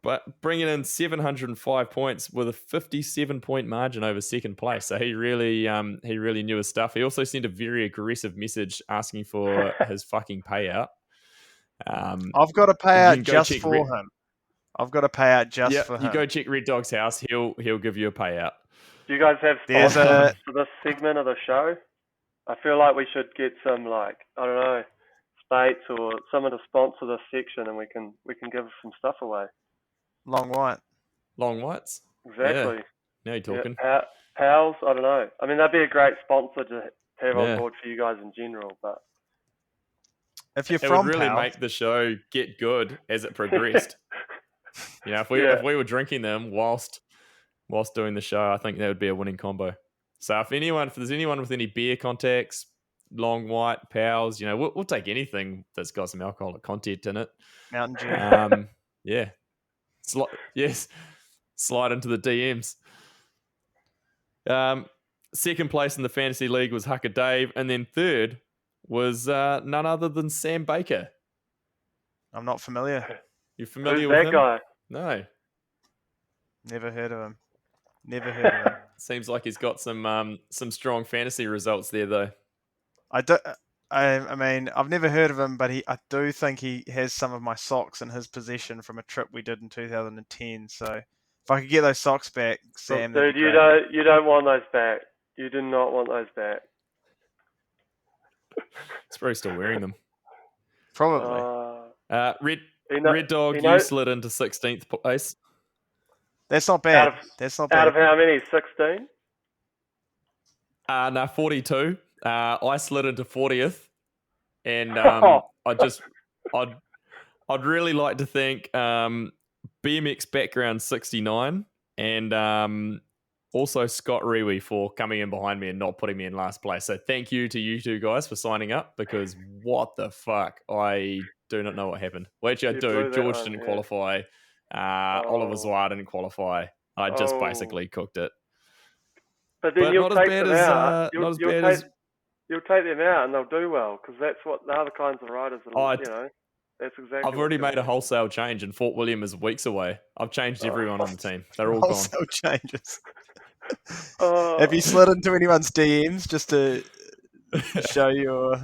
but bringing in 705 points with a 57-point margin over second place. So he really knew his stuff. He also sent a very aggressive message asking for his fucking payout. I've got a payout just for him. I've got a payout just for him. You go check Red Dog's house. He'll give you a payout. Do you guys have sponsors for this segment of the show? I feel like we should get some, like, I don't know, Spates or someone to sponsor this section, and we can give some stuff away. Long whites? Exactly. Yeah. Now you're talking. Yeah, pals, I don't know. I mean, that'd be a great sponsor to have on board for you guys in general, but if you're it would really make the show get good as it progressed. If we were drinking them whilst doing the show, I think that would be a winning combo. So if there's anyone with any beer contacts, long white, pals, we'll take anything that's got some alcoholic content in it. Mountain Dew. Yeah. Yes. slide into the DMs. Second place in the fantasy league was Hucker Dave, and then third was none other than Sam Baker. I'm not familiar. You familiar Who's with that him? guy? No. Never heard of him. Never heard of him. Seems like he's got some strong fantasy results there, though. I mean, I've never heard of him, but I do think he has some of my socks in his possession from a trip we did in 2010. So if I could get those socks back, Sam, that'd Dude, be you great. don't want those back. You do not want those back. He's probably still wearing them. Probably. Red Dog, you slid into 16th place. That's not bad. That's not bad. Out of how many? 16? No, 42. I slid into 40th, and I'd really like to thank BMX Background 69 and also Scott Rewe for coming in behind me and not putting me in last place. So thank you to you two guys for signing up, because what the fuck? I do not know what happened. Well, actually, I do. George didn't qualify. Oliver Zwar didn't qualify. I just basically cooked it. But then you'll take them out. You'll take them out and they'll do well, because that's what the other kinds of riders are, that's exactly. I've already made a wholesale change, and Fort William is weeks away. I've changed everyone on the team. They're all wholesale changes. Have you slid into anyone's DMs just to show your...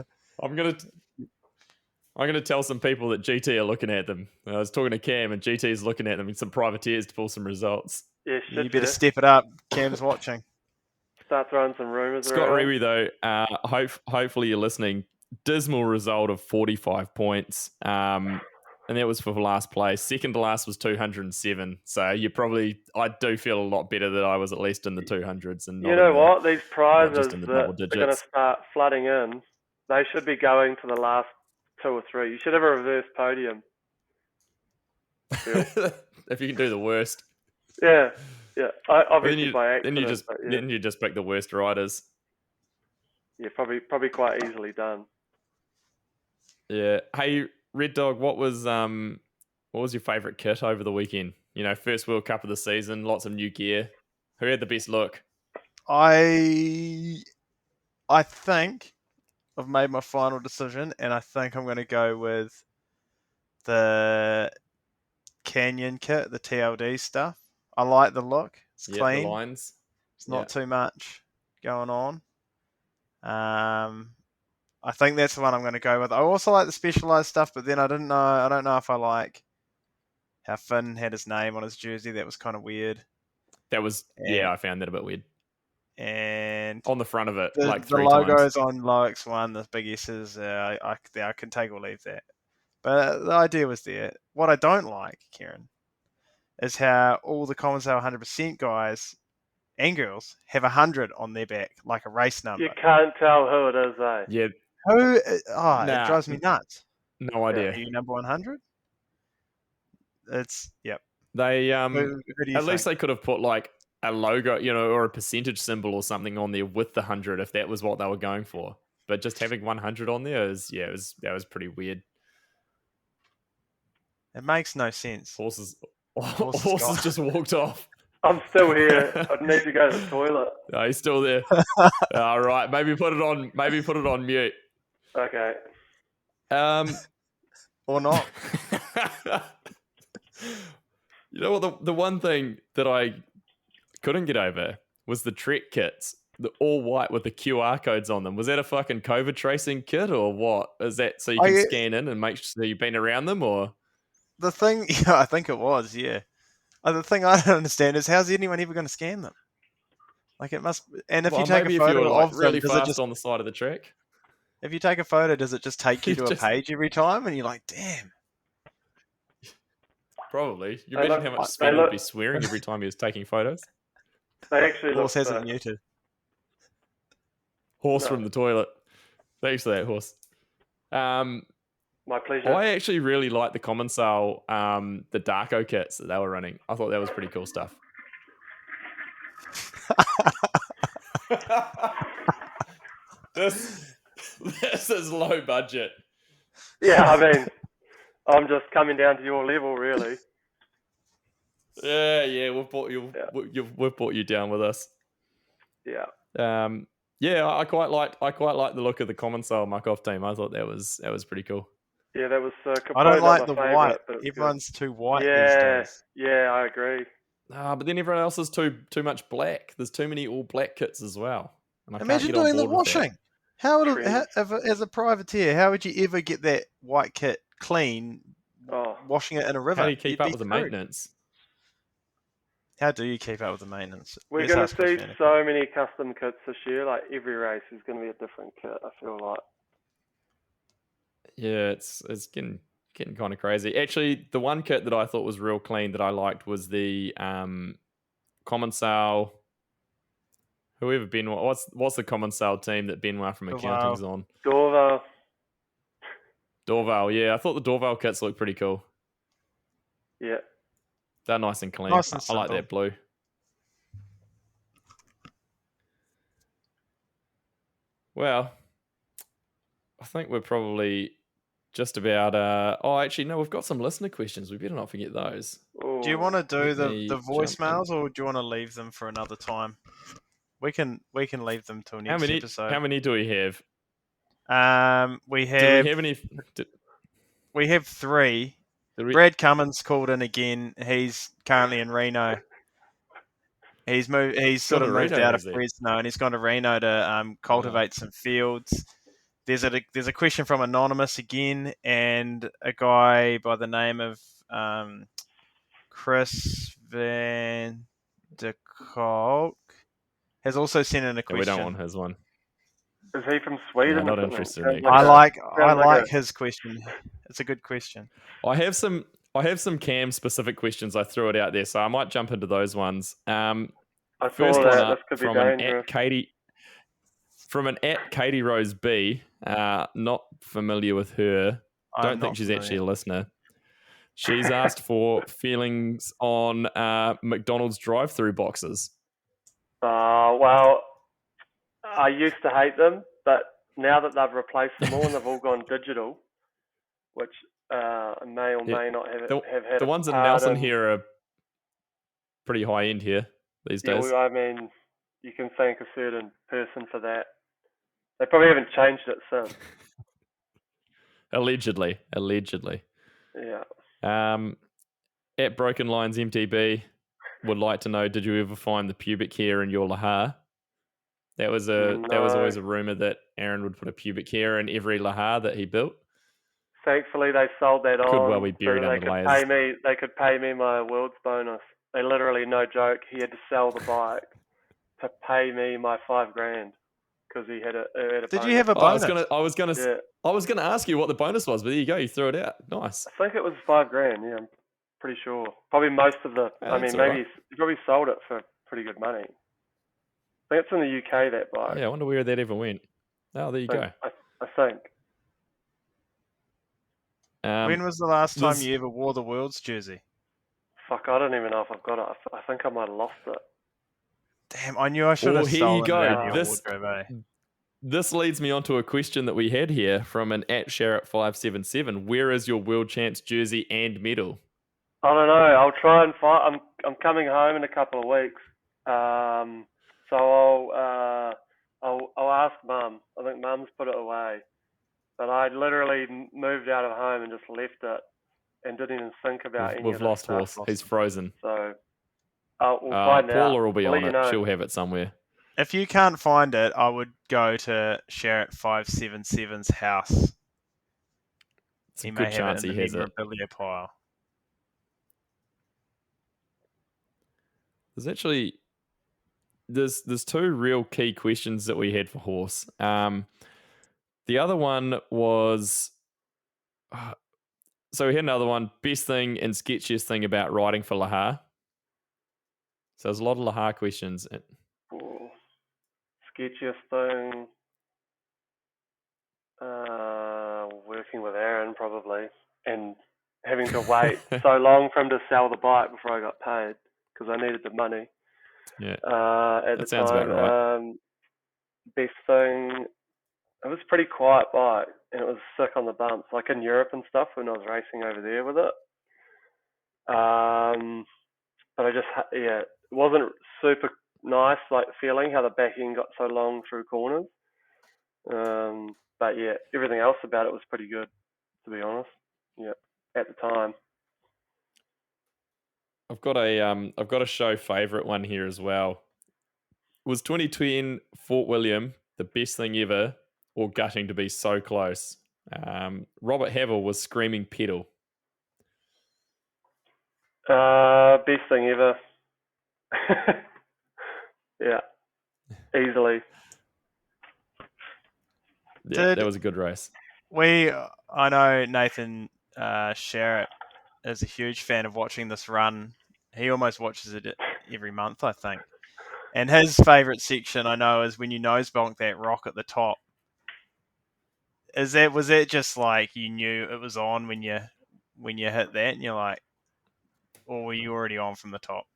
I'm gonna tell some people that GT are looking at them. I was talking to Cam, and GT is looking at them and some privateers to pull some results. Yeah, you better step it up. Cam's watching. Start throwing some rumours Scott around. Rewe, though, hopefully you're listening. Dismal result of 45 points. And that was for last place. Second to last was 207. So I do feel a lot better that I was at least in the 200s. And you know what? These prizes that are going to start flooding in. They should be going to the last 2 or 3. You should have a reverse podium. If you can do the worst. Yeah. Obviously by accident. Then you just pick the worst riders. Yeah, probably quite easily done. Yeah. Hey, Red Dog, what was your favourite kit over the weekend? First World Cup of the season, lots of new gear. Who had the best look? I think I've made my final decision, and I think I'm going to go with the Canyon kit, the TLD stuff. I like the look. It's clean. The lines. It's not too much going on. I think that's the one I'm going to go with. I also like the specialized stuff, but then I don't know if I like how Finn had his name on his jersey. That was kind of weird. I found that a bit weird. And on the front of it, the logos on Loic's one, the big S's, I can take or leave that. But the idea was there. What I don't like, Kieran, is how all the Commonsale 100% guys and girls have 100 on their back, like a race number. You can't tell who it is, eh? Yeah. Who? It drives me nuts. No idea. Are you number 100? Yep. They who do you at least they could have put like a logo, or a percentage symbol or something on there with the 100 if that was what they were going for. But just having 100 on there that was pretty weird. It makes no sense. Horses just walked off. I'm still here. I need to go to the toilet. No, he's still there. All right, maybe put it on mute. Okay. Or not. You know what? The one thing that I couldn't get over was the Trek kits, the all white with the QR codes on them. Was that a fucking COVID tracing kit or what? Is that so you can scan in and make sure you've been around them, or? The thing, I think it was, yeah. The thing I don't understand is how's anyone ever going to scan them? Like it must, and if you take a photo of really them, fast on the side of the track. If you take a photo, does it just take you to a page every time, and you're like, damn? Probably. You imagine how much Sven would be swearing every time he was taking photos. They actually Horse has it muted. Horse from the toilet. Thanks for that, Horse. My pleasure. I actually really like the Commonsale, the Darko kits that they were running. I thought that was pretty cool stuff. This is low budget. Yeah, I mean, I'm just coming down to your level, really. Yeah, we've brought you. Yeah. We've brought you down with us. Yeah. Yeah, I quite like the look of the Commensale muck-off team. I thought that was pretty cool. Yeah, that was I don't probably not like my the favourite, white. but it was Everyone's too white good. these Yeah, days. yeah, I agree. But then everyone else is too much black. There's too many all black kits as well. And I Imagine can't get on doing the board with that. washing. How would Trends. as a privateer, how would you ever get that white kit clean? Oh. Washing it in a river. How do you keep You'd up be with the screwed. maintenance? How do you keep up with the maintenance? We're Let's going ask to see Chris Rennie. so many custom kits this year. Like every race is going to be a different kit, I feel like. Yeah, it's getting kind of crazy. Actually, the one kit that I thought was real clean that I liked was the Commensale. Whoever Benoit, what's the Commensale team that Benoit from accounting's on? Dorval. Dorval, yeah. I thought the Dorval kits looked pretty cool. Yeah. They're nice and clean. Nice and I like simple. that blue. Well, I think we're probably just about... actually, no, we've got some listener questions. We better not forget those. Ooh. Do you want to do Let me the jump voicemails, or do you want to leave them for another time? We can leave them till next episode. How many do we have? We Do have we have any... we have 3. Brad Cummins called in again. He's currently in Reno. He's moved. He's sort of moved out of Fresno, and he's gone to Reno to cultivate some fields. There's a question from Anonymous again, and a guy by the name of Chris Van de Kolk has also sent in a question. We don't want his one. Is he from Sweden? Yeah, or not something? interested in I like his question. It's a good question. I have some Cam specific questions. I threw it out there, so I might jump into those ones. I First saw one that. up This could be from an dangerous. Katie Rose B. Not familiar with her. Don't think she's actually a listener. She's asked for feelings on McDonald's drive-through boxes. Well, I used to hate them, but now that they've replaced them all and they've all gone digital, which may or may not have had the ones in Nelson here are pretty high end here these days. Well, I mean, you can thank a certain person for that. They probably haven't changed it since. Allegedly. Yeah. At Broken Lines MTB would like to know, did you ever find the pubic hair in your lahar? That was always a rumor that Aaron would put a pubic hair in every lahar that he built. Thankfully, they sold that on. Could well be buried under layers. They could pay me my world's bonus. They literally, no joke, he had to sell the bike to pay me my $5,000 because he had a Did bonus. you have a bonus? I was gonna ask you what the bonus was, but there you go. You threw it out. Nice. I think it was $5,000. Yeah, I'm pretty sure. Probably most of the. Yeah, I mean, maybe he probably sold it for pretty good money. I think it's in the UK, that bike. Yeah, I wonder where that ever went. Oh, there you go. I think. When was the last time you ever wore the World's jersey? Fuck, I don't even know if I've got it. I think I might have lost it. Damn, I knew I should have stolen it out of your wardrobe, eh? This leads me on to a question that we had here from an @Sharrett577. Where is your World Champs jersey and medal? I don't know. I'll try and find. I'm coming home in a couple of weeks. So I'll ask Mum. I think Mum's put it away. But I literally moved out of home and just left it and didn't even think about any of We've this lost stuff. Horse. He's frozen. So we'll find out. Paula will be on it. Know. She'll have it somewhere. If you can't find it, I would go to Sharrett577's house. It's a good chance he has it. Memorabilia pile. There's actually there's 2 real key questions that we had for Horse. The other one was, so we had another one, best thing and sketchiest thing about riding for Lahar. So there's a lot of Lahar questions. Sketchiest thing, working with Aaron probably, and having to wait so long for him to sell the bike before I got paid because I needed the money. Yeah, at that the sounds time. about right. Best thing, it was a pretty quiet bike and it was sick on the bumps, like in Europe and stuff when I was racing over there with it. but it wasn't super nice, like feeling how the back end got so long through corners. But yeah, everything else about it was pretty good, to be honest. Yeah, at the time. I've got a show favourite one here as well. Was 2010 Fort William the best thing ever, or gutting to be so close? Robert Havel was screaming pedal. Best thing ever. Yeah, easily. Yeah, that was a good race. I know Nathan Sherritt is a huge fan of watching this run. He almost watches it every month, I think. And his favourite section, I know, is when you nose bonk that rock at the top. Was that just like you knew it was on when you hit that, and you're like, or were you already on from the top?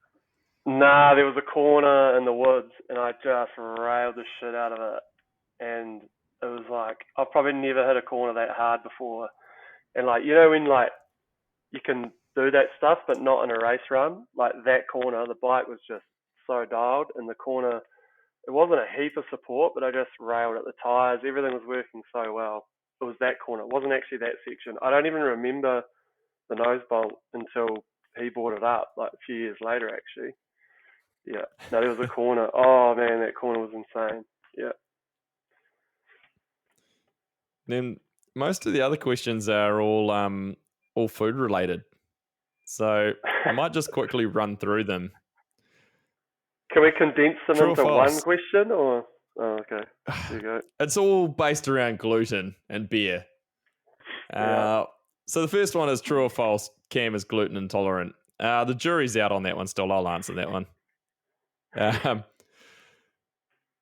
Nah, there was a corner in the woods, and I just railed the shit out of it. And it was like, I've probably never hit a corner that hard before. And like, you know, when like you can do that stuff, but not in a race run, like that corner, the bike was just so dialed, and the corner, it wasn't a heap of support, but I just railed at the tyres. Everything was working so well. It was that corner. It wasn't actually that section. I don't even remember the nose bolt until he brought it up, like a few years later, actually. Yeah. No, there was a corner. Oh man, that corner was insane. Yeah. Then most of the other questions are all food related, so I might just quickly run through them. Can we condense them True or into false? one question, or? Oh, okay. There you go. It's all based around gluten and beer. Yeah. So the first one is true or false. Cam is gluten intolerant. The jury's out on that one still. I'll answer that one.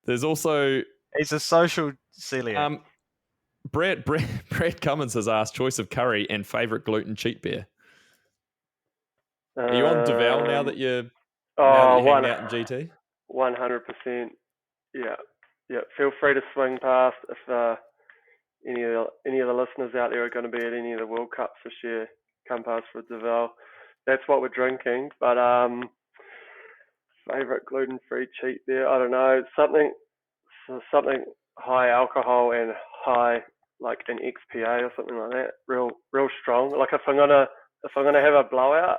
There's also... He's a social celiac. Brad Cummins has asked choice of curry and favourite gluten cheat beer. Are you on Deval now that you're hanging out in GT? 100%. Yeah. Yeah. Feel free to swing past if any of the listeners out there are going to be at any of the World Cups this year. Come past for Deval. That's what we're drinking. But favorite gluten-free cheat beer, I don't know. Something high alcohol and high, like an XPA or something like that. Real strong. Like if I'm gonna have a blowout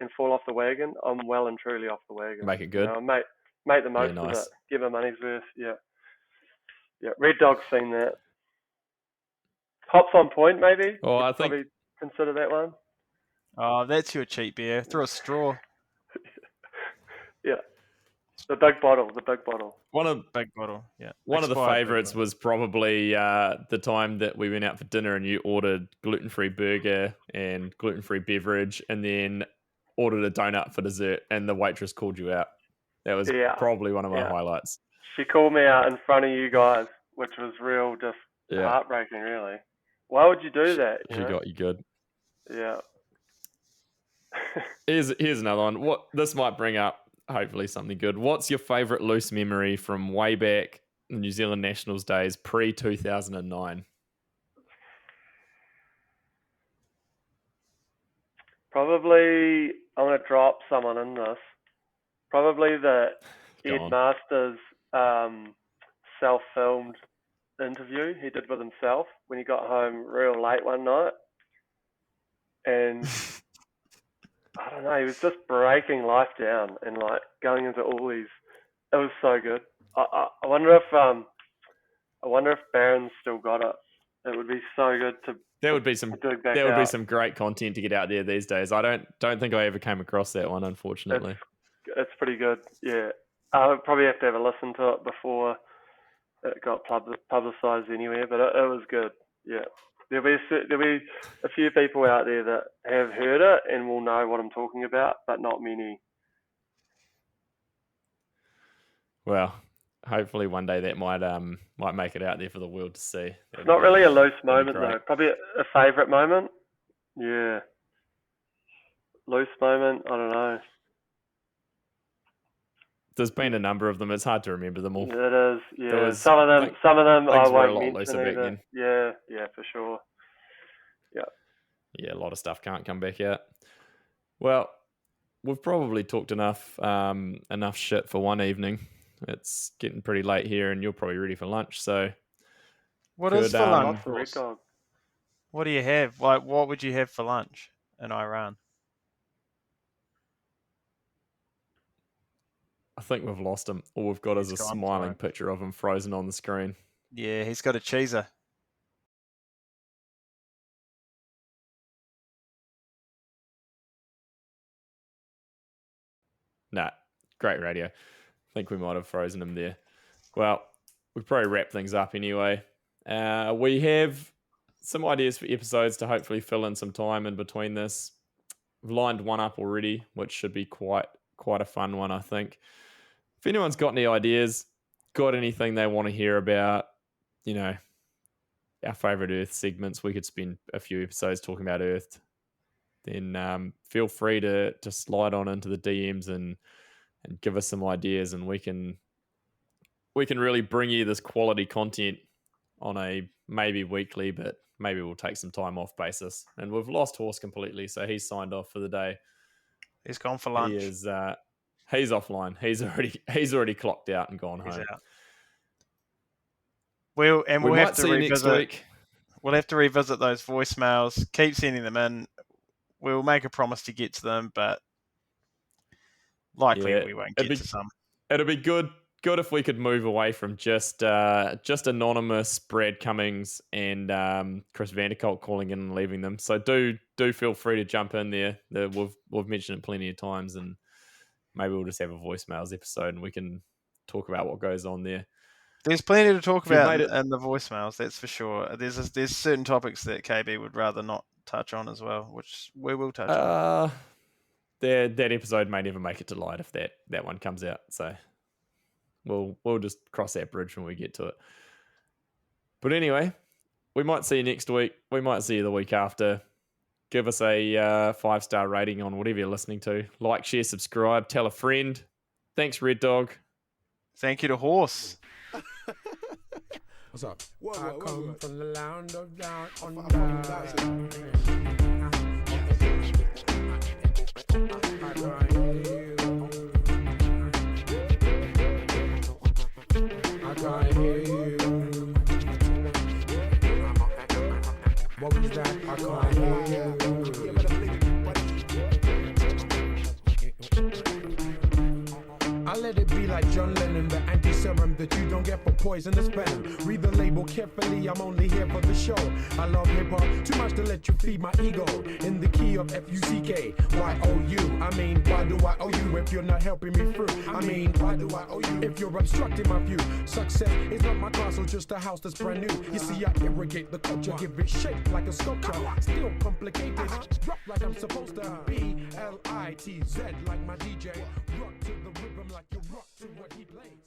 and fall off the wagon, I'm well and truly off the wagon. Make it good. You know, make the most of it. Give my money's worth. Yeah. Yeah. Red Dog's seen that. Hops on Point, maybe. Oh, I think probably consider that one. Oh, that's your cheap beer. Through a straw. Yeah. The big bottle. Big bottle. Yeah. One of the favourites was probably the time that we went out for dinner and you ordered gluten-free burger and gluten-free beverage, and then ordered a donut for dessert, and the waitress called you out. That was probably one of my highlights. She called me out in front of you guys, which was real, just heartbreaking, really. Why would you do that? She got you good. Yeah. Here's another one. This might bring up hopefully something good. What's your favourite loose memory from way back the New Zealand Nationals days, pre-2009? Probably, I'm going to drop someone in this. Probably the Ed Masters self-filmed interview he did with himself when he got home real late one night. And I don't know, he was just breaking life down and like going into all these. It was so good. I wonder if Barron's still got it. It would be so good to. There would be some great content to get out there these days. I don't think I ever came across that one, unfortunately. It's pretty good. Yeah, I would probably have to have a listen to it before it got publicised anywhere, but it was good. Yeah. There'll be a few people out there that have heard it and will know what I'm talking about, but not many. Well, hopefully one day that might make it out there for the world to see. It's not really a loose moment though. Probably a favourite moment. Yeah. Loose moment. I don't know. There's been a number of them. It's hard to remember them all. It is. Yeah. Some of them I won't mention either. Yeah, for sure. Yeah. Yeah, a lot of stuff can't come back out. Well, we've probably talked enough shit for one evening. It's getting pretty late here, and you're probably ready for lunch. So, what is for lunch? Red Dog. What do you have? Like, what would you have for lunch in Iran? I think we've lost him. All we've got is a smiling picture of him frozen on the screen. Yeah, he's got a cheeser. Nah, great radio. I think we might have frozen him there. Well, we probably wrap things up anyway. We have some ideas for episodes to hopefully fill in some time in between this. We've lined one up already, which should be quite a fun one, I think. If anyone's got any ideas, got anything they want to hear about, our favourite Earth segments, we could spend a few episodes talking about Earth, then feel free to slide on into the DMs and give us some ideas, and we can really bring you this quality content on a maybe weekly, but maybe we'll take some time off basis. And we've lost Horse completely, so he's signed off for the day. He's gone for lunch. He's offline. He's already clocked out and gone home. Out. We'll have to revisit next week. We'll have to revisit those voicemails. Keep sending them in. We'll make a promise to get to them, but likely we won't get to some. It'll be good if we could move away from just anonymous Brad Cummings and Chris Vanderkolk calling in and leaving them. So do feel free to jump in there. We've mentioned it plenty of times, and maybe we'll just have a voicemails episode and we can talk about what goes on there. There's plenty to talk about in the voicemails, that's for sure. There's certain topics that KB would rather not touch on as well, which we will touch on. That episode may never make it to light if that one comes out. So we'll just cross that bridge when we get to it. But anyway, we might see you next week. We might see you the week after. Give us a 5-star rating on whatever you're listening to. Like, share, subscribe, tell a friend. Thanks, Red Dog. Thank you to Horse. What's up? I come from the land of down on the I can't hear you. What was that? I can't hear you. I let it be like John Lennon, the anti-serum that you don't get for poisonous venom. Read the label carefully, I'm only here for the show. I love hip-hop too much to let you feed my ego. In the key of F-U-C-K, Y-O-U. I mean, why do I owe you if you're not helping me through? I mean, why do I owe you if you're obstructing my view? Success is not my castle, just a house that's brand new. You see, I irrigate the culture, give it shape like a sculpture. Still complicated, rock like I'm supposed to be. L-I-T-Z like my DJ. Rock to the rhythm like you rock to what he plays.